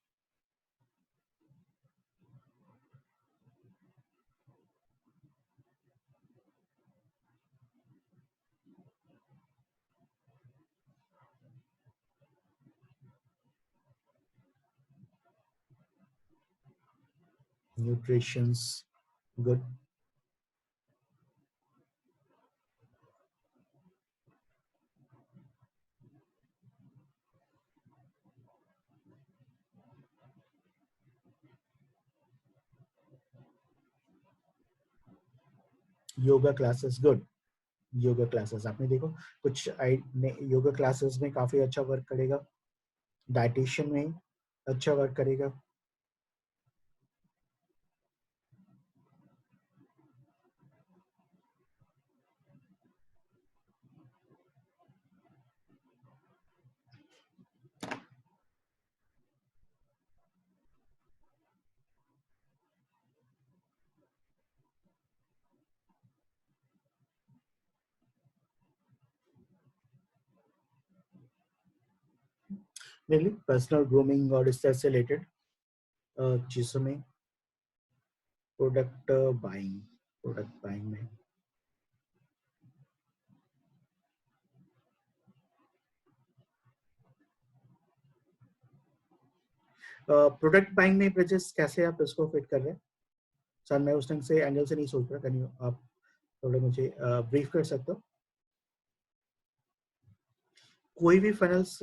nutrition's good. Yoga classes good. Yoga classes आपने देखो कुछ योगा क्लासेस में काफी अच्छा वर्क करेगा, डाइटिशियन में अच्छा वर्क करेगा. रियली पर्सनल ग्रूमिंग और इससे रिलेटेड चीजों में प्रोडक्ट बाइंग में प्रोडक्ट बाइंग में ब्रिजेस कैसे आप इसको फिट कर रहे हैं? सर मैं उस ढंग से एंगल से नहीं सोच रहा, कैन यू आप थोड़ा मुझे ब्रीफ कर सकते हो? कोई भी फनल्स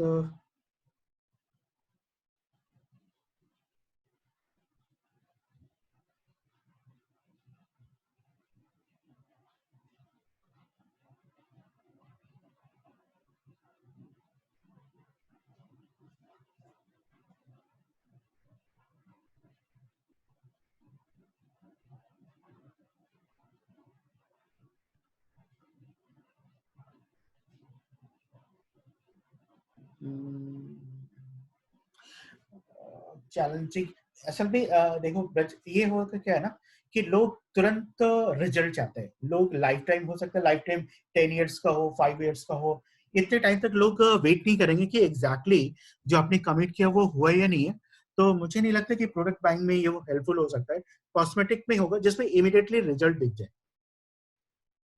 चैलेंजिंग असल में देखो ये होगा क्या है ना कि लोग तुरंत रिजल्ट चाहते हैं. लोग लाइफ टाइम हो सकता है, लाइफ टाइम 10 years का हो, 5 years का हो, इतने टाइम तक लोग वेट नहीं करेंगे कि एग्जैक्टली जो आपने कमिट किया वो हुआ या नहीं है. तो मुझे नहीं लगता कि प्रोडक्ट बाइंग में ये वो हेल्पफुल हो सकता है. कॉस्मेटिक में होगा जिसमें इमीडिएटली रिजल्ट दिख जाए.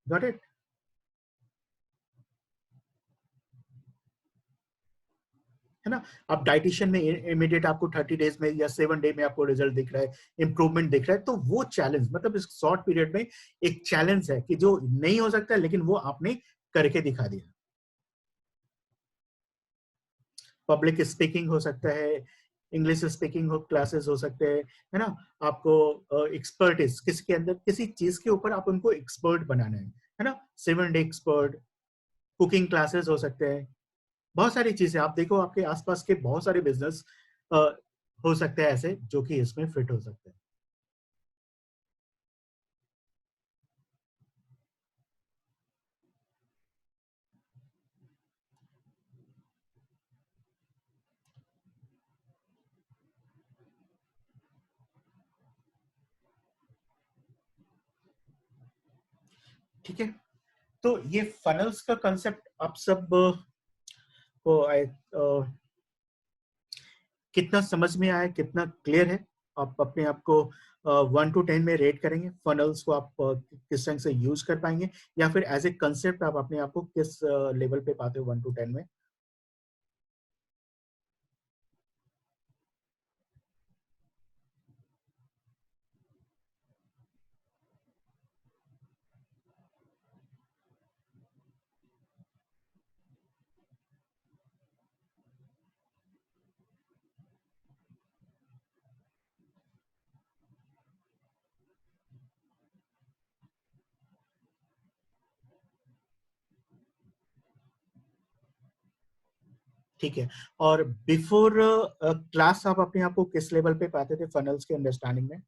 Got it? है ना? आप डाइटिशियन में इमीडिएट आपको 30 days में या 7 day में आपको रिजल्ट दिख रहा है, इंप्रूवमेंट दिख रहा है, तो वो चैलेंज मतलब इस शॉर्ट पीरियड में एक चैलेंज है कि जो नहीं हो सकता लेकिन वो आपने करके दिखा दिया. पब्लिक स्पीकिंग हो सकता है, इंग्लिश स्पीकिंग हो क्लासेस हो सकते हैं, है ना? आपको एक्सपर्टिस किसी के अंदर किसी चीज के ऊपर आप उनको एक्सपर्ट बनाना है ना? 7 day एक्सपर्ट, कुकिंग क्लासेस हो सकते हैं, बहुत सारी चीजें. आप देखो आपके आसपास के बहुत सारे बिजनेस हो सकते हैं ऐसे जो कि इसमें फिट हो सकते हैं. ठीक है, तो ये फनल्स का कंसेप्ट आप सब को कितना समझ में आया, कितना क्लियर है? आप अपने आप को 1 to 10 में रेट करेंगे? फनल्स को आप किस ढंग से यूज कर पाएंगे या फिर एज ए कंसेप्ट आप अपने आप को किस लेवल पे पाते हो 1 to 10 में? ठीक है, और बिफोर क्लास आप अपने आप को किस लेवल पे पाते थे फनल्स के अंडरस्टैंडिंग में?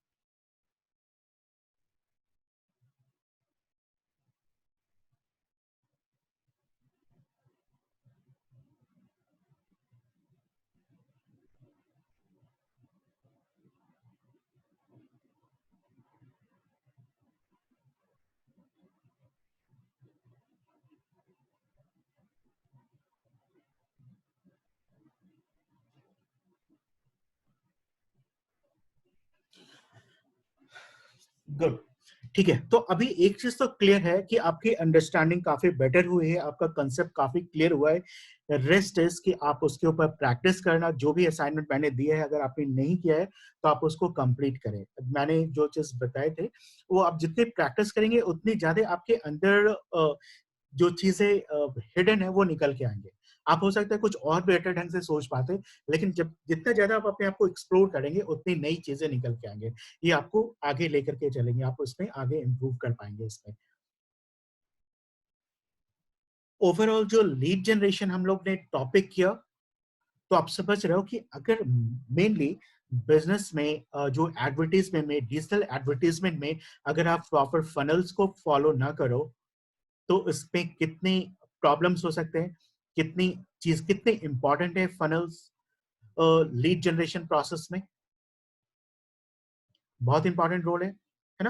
गुड. ठीक है, तो अभी एक चीज तो क्लियर है कि आपकी अंडरस्टैंडिंग काफी बेटर हुई है, आपका कंसेप्ट काफी क्लियर हुआ है। रेस्ट इज कि आप उसके ऊपर प्रैक्टिस करना, जो भी असाइनमेंट मैंने दिया है अगर आपने नहीं किया है तो आप उसको कंप्लीट करें। मैंने जो चीज बताए थे वो आप जितनी प्रैक्टिस करेंगे उतनी ज्यादा आपके अंदर जो चीजें हिडन है वो निकल के आएंगे। आप हो सकता है कुछ और बेटर ढंग से सोच पाते, लेकिन जब जितना ज्यादा आप अपने आप को एक्सप्लोर करेंगे उतनी नई चीजें निकल के आएंगे, ये आपको आगे लेकर के चलेंगे, आप उसमें आगे इम्प्रूव कर पाएंगे इसमें। ओवरऑल जो लीड जनरेशन हम लोग ने टॉपिक किया, तो आप समझ रहे हो कि अगर मेनली बिजनेस में जो एडवर्टीजमेंट में, डिजिटल एडवर्टीजमेंट में अगर आप प्रॉपर फनल्स को फॉलो ना करो तो इसमें कितनी प्रॉब्लम्स हो सकते हैं, कितने इंपॉर्टेंट है फनल्स लीड जनरेशन प्रोसेस में। बहुत इंपॉर्टेंट रोल है ना?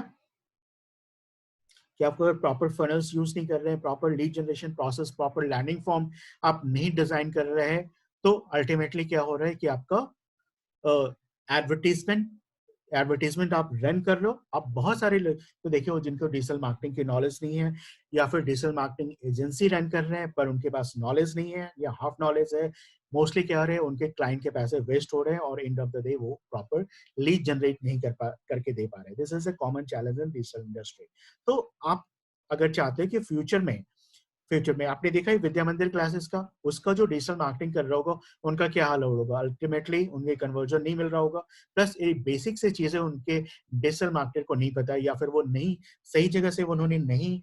कि आप अगर प्रॉपर फनल्स यूज नहीं कर रहे हैं, proper lead generation process, proper landing form आप नहीं डिजाइन कर रहे हैं, तो अल्टीमेटली क्या हो रहा है कि आपका एडवर्टीजमेंट एडवर्टीजमेंट आप रन कर लो, आप बहुत सारे लोग तो देखिए हो जिनको डिजिटल मार्केटिंग की नॉलेज नहीं है, या फिर डिजिटल मार्केटिंग एजेंसी रन कर रहे हैं पर उनके पास नॉलेज नहीं है या हाफ नॉलेज है, मोस्टली क्या हो रहे हैं उनके क्लाइंट के पैसे वेस्ट हो रहे हैं और एंड ऑफ द डे वो प्रॉपर लीड जनरेट नहीं करके दे पा रहे। This is a common challenge in digital industry. तो आप अगर चाहते हैं कि फ्यूचर में आपने देखा है विद्या मंदिर क्लासेस का, उसका जो डिजिटल मार्केटिंग कर रहा होगा उनका क्या हाल होगा, अल्टीमेटली उनके कन्वर्जन नहीं मिल रहा होगा, प्लस एक बेसिक से चीजें उनके डिजिटल मार्केट को नहीं पता है, या फिर वो नहीं सही जगह से उन्होंने नहीं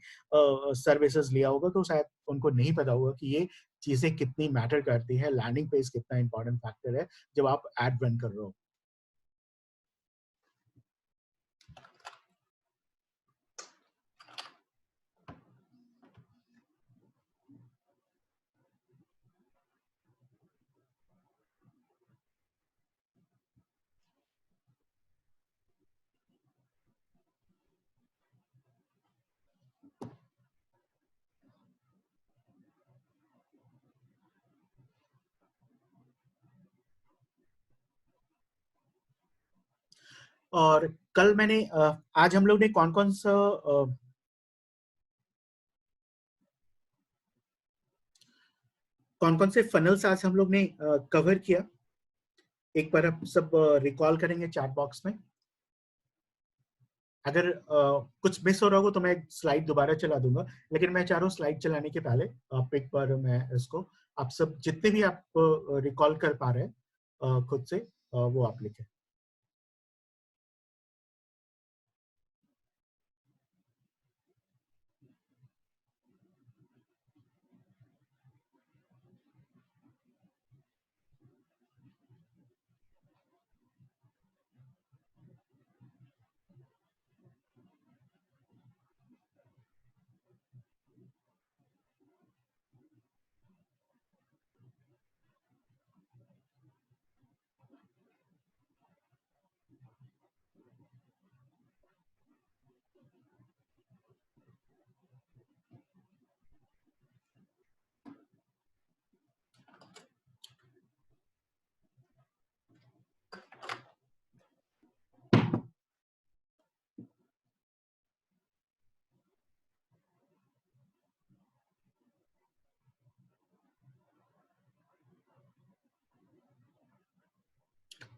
सर्विसेज लिया होगा, तो शायद उनको नहीं पता होगा कि ये चीजें कितनी मैटर करती है, लैंडिंग पेज कितना इंपॉर्टेंट फैक्टर है जब आप एड रन कर रहे हो। और कल मैंने आज हम लोग ने कौन कौन सा कौन कौन से फनल्स आज हम लोग ने कवर किया, एक बार आप सब रिकॉल करेंगे चैट बॉक्स में। अगर कुछ मिस हो रहा होगा तो मैं स्लाइड दोबारा चला दूंगा, लेकिन मैं चाह रहा हूँ स्लाइड चलाने के पहले आप एक बार मैं इसको आप सब जितने भी आप रिकॉल कर पा रहे हैं खुद से वो आप लिखें।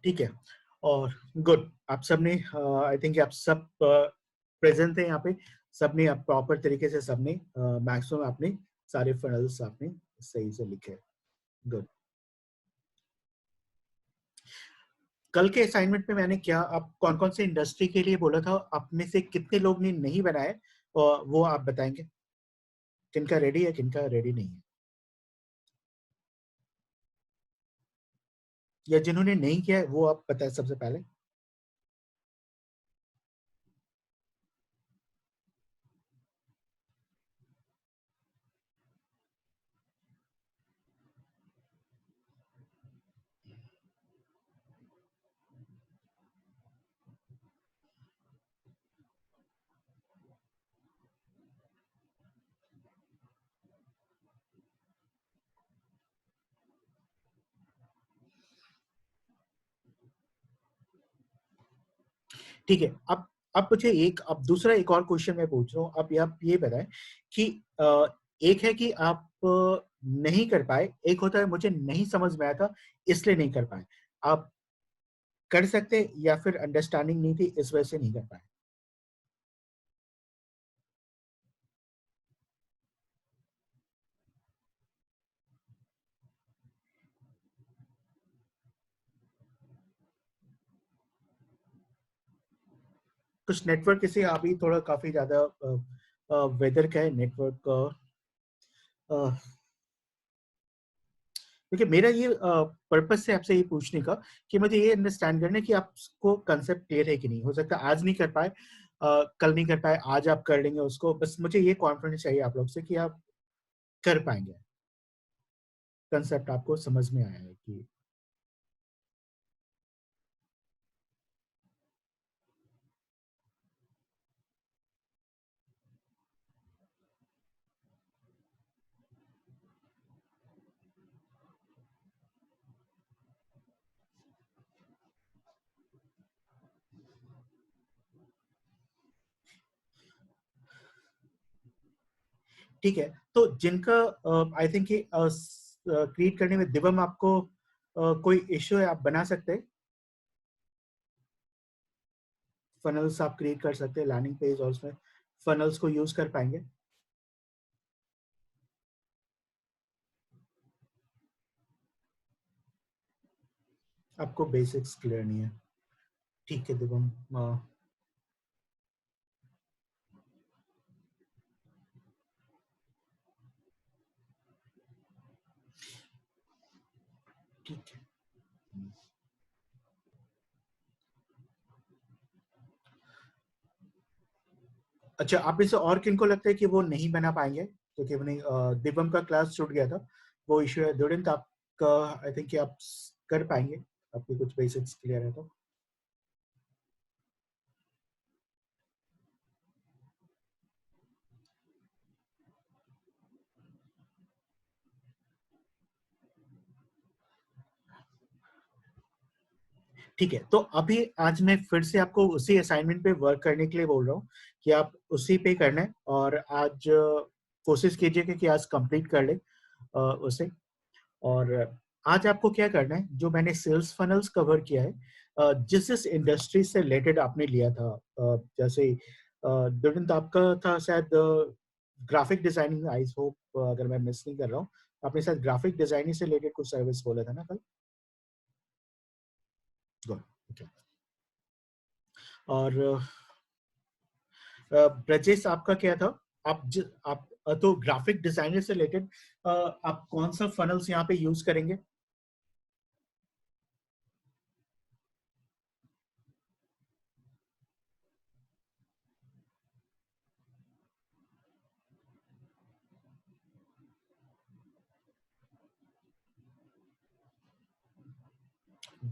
ठीक है, और गुड, आप सबने आई थिंक आप सब प्रेजेंट थे यहाँ पे, सबने आप प्रॉपर तरीके से सबने मैक्सिमम आपने सारे फनल्स आपने सही से लिखे। गुड। कल के असाइनमेंट में मैंने क्या आप कौन कौन से इंडस्ट्री के लिए बोला था, आप में से कितने लोग ने नहीं बनाए और वो आप बताएंगे, किनका रेडी है किनका रेडी नहीं है, या जिन्होंने नहीं किया है वो आप बताएं सबसे पहले। ठीक है, अब अब मुझे अब दूसरा एक और क्वेश्चन मैं पूछ रहा हूँ, आप ये बताएं कि एक है कि आप नहीं कर पाए, एक होता है मुझे नहीं समझ में आया था इसलिए नहीं कर पाए। आप कर सकते या फिर अंडरस्टैंडिंग नहीं थी इस वजह से नहीं कर पाए? कुछ नेटवर्क इसे अभी थोड़ा काफी ज्यादा वेदर का है नेटवर्क। देखिए मेरा ये पर्पस है आपसे ये पूछने का कि मुझे ये अंडरस्टैंड करना है कि आपको कंसेप्ट क्लियर है कि नहीं। हो सकता है आज नहीं कर पाए, कल नहीं कर पाए, आज आप कर लेंगे उसको। बस मुझे ये कॉन्फिडेंस चाहिए आप लोग से कि आप कर पाएंगे, कंसेप्ट आपको समझ में आया है कि। ठीक है, तो जिनका आई थिंक क्रिएट करने में दिवम आपको कोई इश्यू है, आप बना सकते हैं फनल्स, आप क्रिएट कर सकते हैं लैंडिंग पेज और उसमें फनल्स को यूज कर पाएंगे? आपको बेसिक्स क्लियर नहीं है, ठीक है दिवम। ठीक है, अच्छा आप में से और किनको लगता है कि वो नहीं बना पाएंगे? क्योंकि उन्हें दिवम का क्लास छूट गया था, वो इश्यू है दुरंत आपका। आई थिंक कि आप कर पाएंगे, आपके कुछ बेसिक्स क्लियर है तो। ठीक है, तो अभी आज मैं फिर से आपको उसी असाइनमेंट पे वर्क करने के लिए बोल रहा हूँ कि आप उसी पे करना है। और आज कोशिश कीजिएगा कि आज कंप्लीट कर ले उसे। और आज आपको क्या करना है, जो मैंने सेल्स फनल्स कवर किया है, जिस जिस इंडस्ट्री से रिलेटेड आपने लिया था, जैसे दुरंत आपका था शायद ग्राफिक डिजाइनिंग, आई होप अगर मैं मिस नहीं कर रहा हूँ, आपने शायद ग्राफिक डिजाइनिंग से रिलेटेड कुछ सर्विस बोला था ना कल? Good, okay. और ब्रजेश आपका क्या था? आप तो ग्राफिक डिजाइनर से रिलेटेड आप कौन सा फनल्स यहाँ पे यूज करेंगे?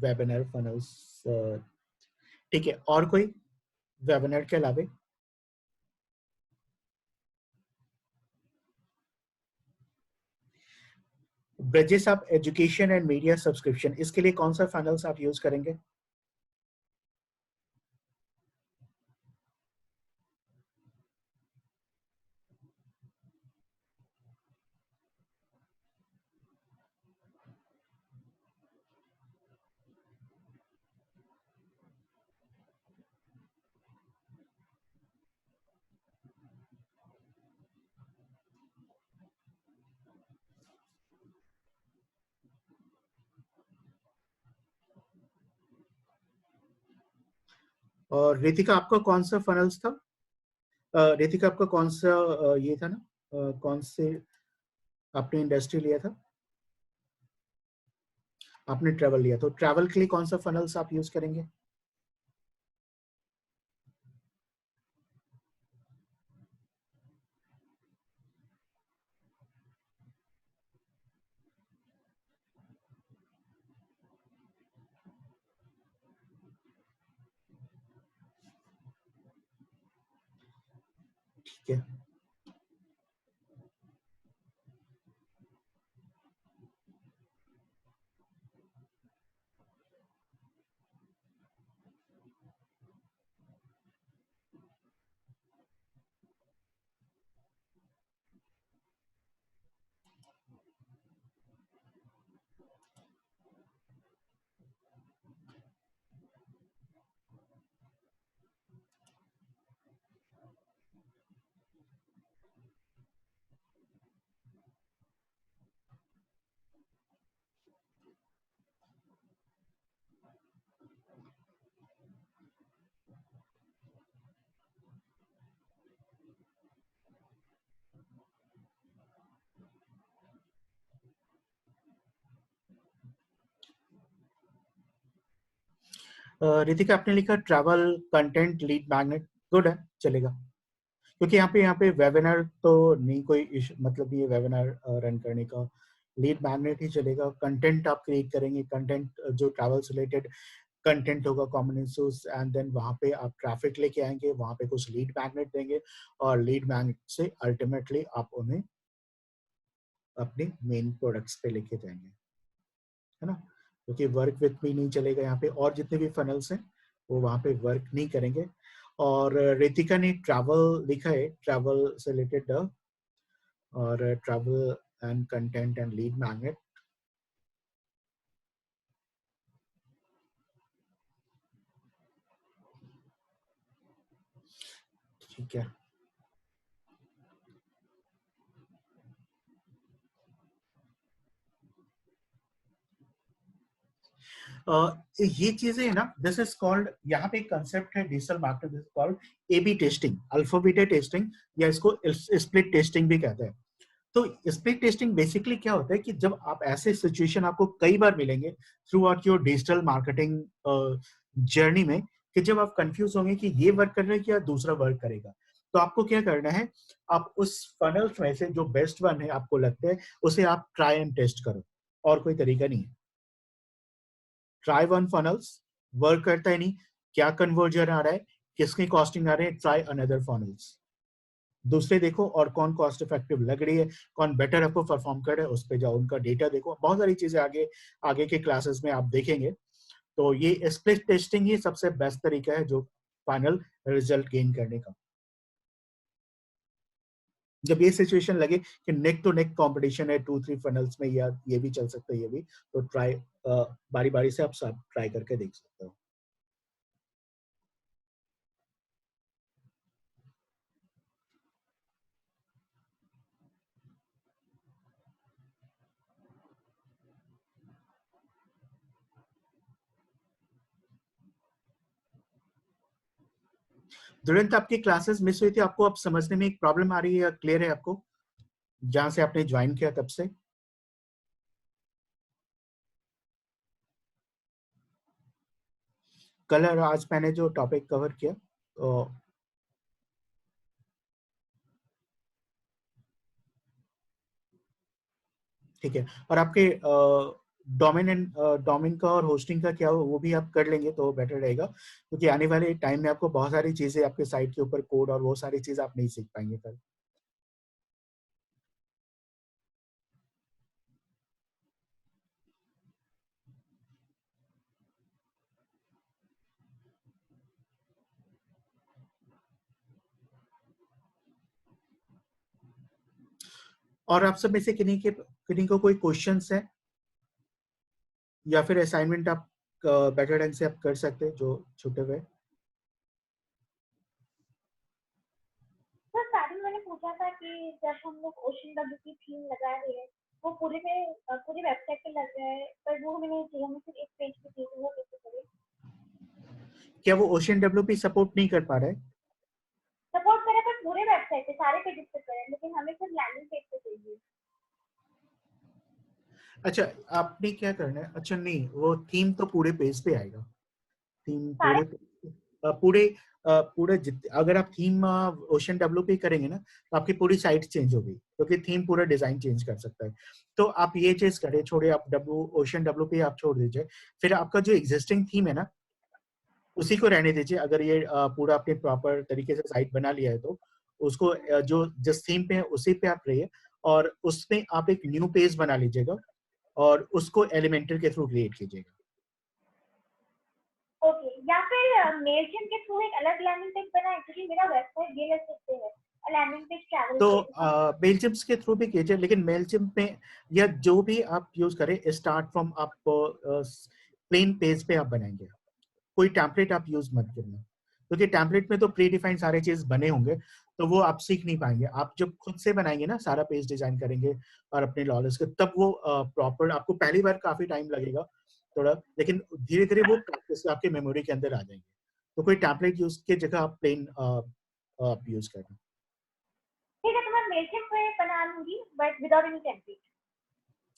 वेबिनार फनल्स, ठीक है। और कोई वेबिनार के अलावा? ब्रजेश आप एजुकेशन एंड मीडिया सब्सक्रिप्शन, इसके लिए कौन सा फनल्स आप यूज करेंगे? और रितिका आपका कौन सा फनल्स था? रितिका आपका कौन सा ये था ना, कौन से आपने इंडस्ट्री लिया था? आपने ट्रेवल लिया, तो ट्रैवल के लिए कौन सा फनल्स आप यूज करेंगे? ठीक है, रितिका आपने लिखा travel content lead magnet, good है, चलेगा। क्योंकि यहाँ पे वेबिनार तो नहीं कोई मतलब ये वेबिनार रन करने का, लीड मैग्नेट ही चलेगा। कंटेंट आप क्रिएट करेंगे, कंटेंट जो ट्रैवल से रिलेटेड कंटेंट होगा, कॉमन इश्यूज, एंड देन वहाँ पे आप ट्रैफिक लेके आएंगे, वहाँ पे कुछ लीड मैग्नेट देंगे और लीड मैग्नेट से अल्टीमेटली आप उन्हें अपने मेन प्रोडक्ट्स पे लेके जाएंगे, है ना। क्योंकि वर्क विथ मी नहीं चलेगा यहाँ पे, और जितने भी फनल्स हैं वो वहाँ पे वर्क नहीं करेंगे। और रितिका ने ट्रैवल लिखा है, ट्रैवल से रिलेटेड और travel and content and lead magnet. ठीक है, ये चीजें है ना, दिस इज कॉल्ड, यहाँ पे एक कंसेप्ट है digital marketing, this is called AB testing, alpha beta testing, या इसको स्प्लिट टेस्टिंग भी कहते हैं। तो स्प्लिट टेस्टिंग बेसिकली क्या होता है कि जब आप ऐसे सिचुएशन आपको कई बार मिलेंगे through out your digital marketing journey में, कि जब आप कंफ्यूज होंगे कि ये वर्क कर रहा है कि या दूसरा वर्क करेगा, तो आपको क्या करना है, आप उस फनल में से जो बेस्ट वन है आपको लगता है उसे आप ट्राई एंड टेस्ट करो, और कोई तरीका नहीं है। ट्राई वन फनल्स, वर्क करता है नहीं, क्या कन्वर्जन आ रहा है, किसकी कॉस्टिंग आ रही है, ट्राई अनदर फनल्स, दूसरे देखो और कौन कॉस्ट इफेक्टिव लग रही है, कौन बेटर आपको परफॉर्म कर रहा है, उस पे जाओ, उनका डेटा देखो, बहुत सारी चीजें आगे आगे के क्लासेस में आप देखेंगे। तो ये स्प्लिट टेस्टिंग ही सबसे बेस्ट तरीका है जो फाइनल रिजल्ट गेन करने का। जब ये सिचुएशन लगे कि नेक टू नेक कंपटीशन है 2-3 फनल्स में, या ये भी चल सकता है ये भी, तो ट्राई बारी बारी से आप सब ट्राई करके देख सकते हो। दुरंत आपकी क्लासेस मिस हुई थी, आपको अब समझने में एक प्रॉब्लम आ रही है या क्लियर है आपको, जहां से आपने ज्वाइन किया तब से? कल और आज मैंने जो टॉपिक कवर किया, तो ठीक है। और आपके डोमेन का और होस्टिंग का क्या हो, वो भी आप कर लेंगे तो बेटर रहेगा, क्योंकि आने वाले टाइम में आपको बहुत सारी चीजें आपके साइट के ऊपर कोड और वो सारी चीजें आप नहीं सीख पाएंगे कल। और आप सब में से किन्हीं को कोई क्वेश्चंस है, या फिर असाइनमेंट आप बेटर ढंग से आप कर सकते हैं जो छूटे हुए? तो स्टार्टिंग मैंने पूछा था कि जब हम लोग ओशन डब्ल्यू की थीम लगा रहे हैं, वो पूरी वेबसाइट पे लग रहा है, पर वो हमें नहीं चाहिए, हमें सिर्फ एक पेज पे चाहिए, वो कैसे करें? क्या वो ओशन डब्ल्यूपी सपोर्ट नहीं कर पा रहा है? सपोर्ट करें पर पूरे वेबसाइट पे सारे पेजेस पे करें, लेकिन हमें सिर्फ लैंडिंग पेज पे चाहिए। अच्छा, आपने क्या करना है, अच्छा नहीं, वो थीम तो पूरे पेज पे आएगा, थीम सारे पूरे पूरे अगर आप थीम ओशन डब्ल्यू पे करेंगे ना, तो आपकी पूरी साइट चेंज होगी, क्योंकि थीम पूरा डिजाइन चेंज कर सकता है। तो आप ये चीज करें, छोड़े आप ओशन डब्ल्यू पे आप छोड़ दीजिए, फिर आपका जो एग्जिस्टिंग थीम है ना उसी को रहने दीजिए। अगर ये पूरा आपने प्रॉपर तरीके से साइट बना लिया है तो उसको जो जिस थीम पे है उसी पे आप रहिए, और उसमें आप एक न्यू पेज बना लीजिएगा और उसको एलिमेंटर के थ्रू क्रिएट कीजिएगा। ओके, या फिर मेलचिम के थ्रू एक अलग लैंडिंग पेज बनाए, क्योंकि मेरा वेबसाइट ये लग सकते हैं लैंडिंग पेज ट्रैवल तो पे। मेलचिम्स के थ्रू भी कीजिए, लेकिन मेलचिम्प में या जो भी आप यूज करें, स्टार्ट फ्रॉम आप प्लेन पेज पे आप बनाएंगे, कोई टेम्पलेट आप यूज मत करना, क्योंकि टेम्पलेट में तो प्री डिफाइंड सारे चीज बने होंगे, तो वो आप सीख नहीं पाएंगे। आप जब खुद से बनाएंगे ना, सारा पेज डिजाइन करेंगे और अपने लॉलेज के, तब वो प्रॉपर, आपको पहली बार काफी टाइम लगेगा थोड़ा, लेकिन धीरे धीरे वो प्रैक्टिस आपके मेमोरी के अंदर आ जाएंगे। तो कोई टेम्पलेट यूज की जगह आप प्लेन आप यूज करना। ठीक है, तो मैं मेलचिम पे बना लूंगी बट विदाउट एनी टेम्पलेट।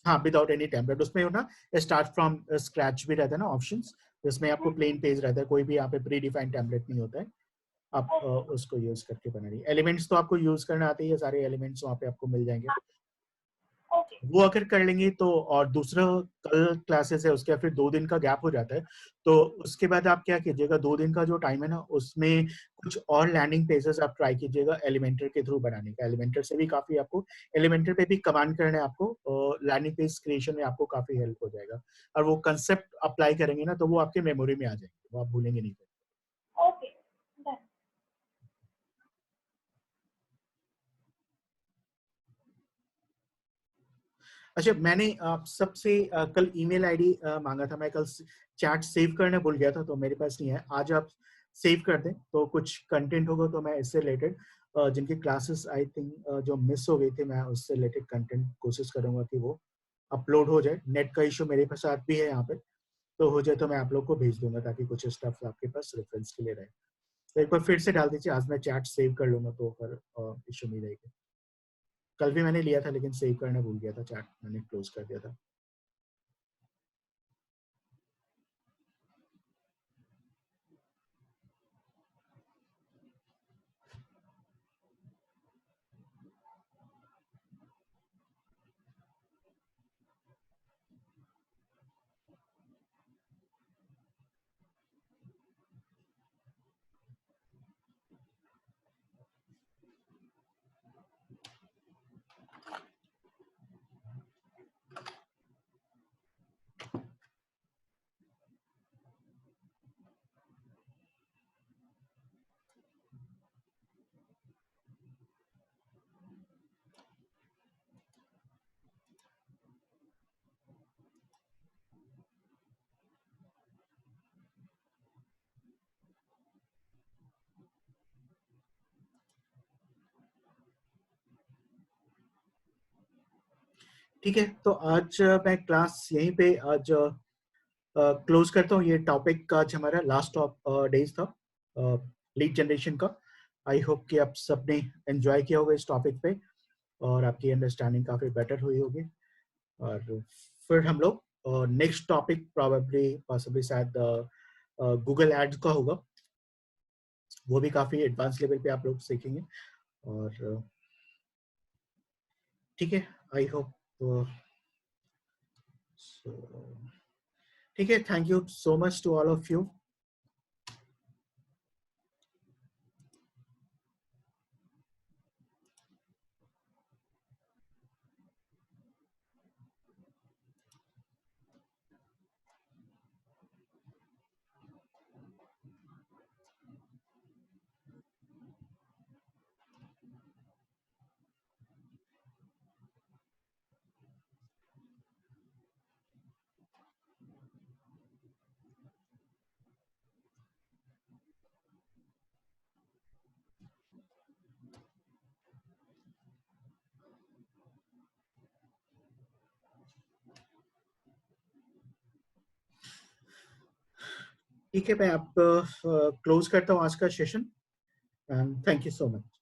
हाँ, विदाउट एनी टेम्पलेट। उसमें हो ना स्टार्ट फ्रॉम स्क्रैच भी रहता है ना ऑप्शंस, जिसमें आपको प्लेन पेज रहता है, कोई भी यहाँ पे प्री डिफाइंड टेम्पलेट नहीं होता है, आप उसको यूज करके बना रही है। एलिमेंट्स तो आपको यूज करना आते ही है, सारे एलिमेंट्स वहाँ पे आपको मिल जाएंगे, वो अगर कर लेंगे तो। और दूसरा कल क्लासेस है उसके, फिर 2 दिन का गैप हो जाता है, तो उसके बाद आप क्या कीजिएगा, 2 दिन का जो टाइम है ना, उसमें कुछ और लैंडिंग पेजेस आप ट्राई कीजिएगा एलिमेंटर के थ्रू बनाने का। एलिमेंटर से भी काफी आपको, एलिमेंटर पे भी कमांड करना है आपको, लैंडिंग पेज क्रिएशन में आपको काफी हेल्प हो जाएगा, और वो कंसेप्ट अप्लाई करेंगे ना तो वो आपके मेमोरी में आ जाएंगे, वो आप भूलेंगे नहीं। Okay, done. अच्छा, मैंने आप सबसे कल ईमेल आईडी मांगा था, मैं कल चैट सेव करने भूल गया था, तो मेरे पास नहीं है। आज आप सेव कर दें तो कुछ कंटेंट होगा, तो मैं इससे रिलेटेड जिनकी क्लासेस आई थिंक जो मिस हो गई थी, मैं उससे रिलेटेड कंटेंट कोशिश करूंगा कि वो अपलोड हो जाए। नेट का इशू मेरे पास साथ भी है यहाँ पे, तो हो जाए तो मैं आप लोग को भेज दूंगा, ताकि कुछ स्टफ आपके पास रेफरेंस के लिए रहे। तो एक बार फिर से डाल दीजिए, आज मैं चैट सेव कर लूंगा तो फिर इशू नहीं रहेगी। कल भी मैंने लिया था लेकिन सेव करना भूल गया था, चैट मैंने क्लोज कर दिया था। ठीक है, तो आज मैं क्लास यहीं पे आज क्लोज करता हूँ। ये टॉपिक का आज हमारा लास्ट डेज था लीड जनरेशन का। आई होप कि आप सबने एंजॉय किया होगा इस टॉपिक पे, और आपकी अंडरस्टैंडिंग काफी बेटर हुई होगी। और फिर हम लोग नेक्स्ट टॉपिक पॉसिबली शायद गूगल एड्स का होगा, वो भी काफी एडवांस लेवल पे आप लोग सीखेंगे। और ठीक है, आई होप ठीक है, thank you so much to all of you. ठीक है, मैं आप क्लोज करता हूँ आज का session, and thank you so much.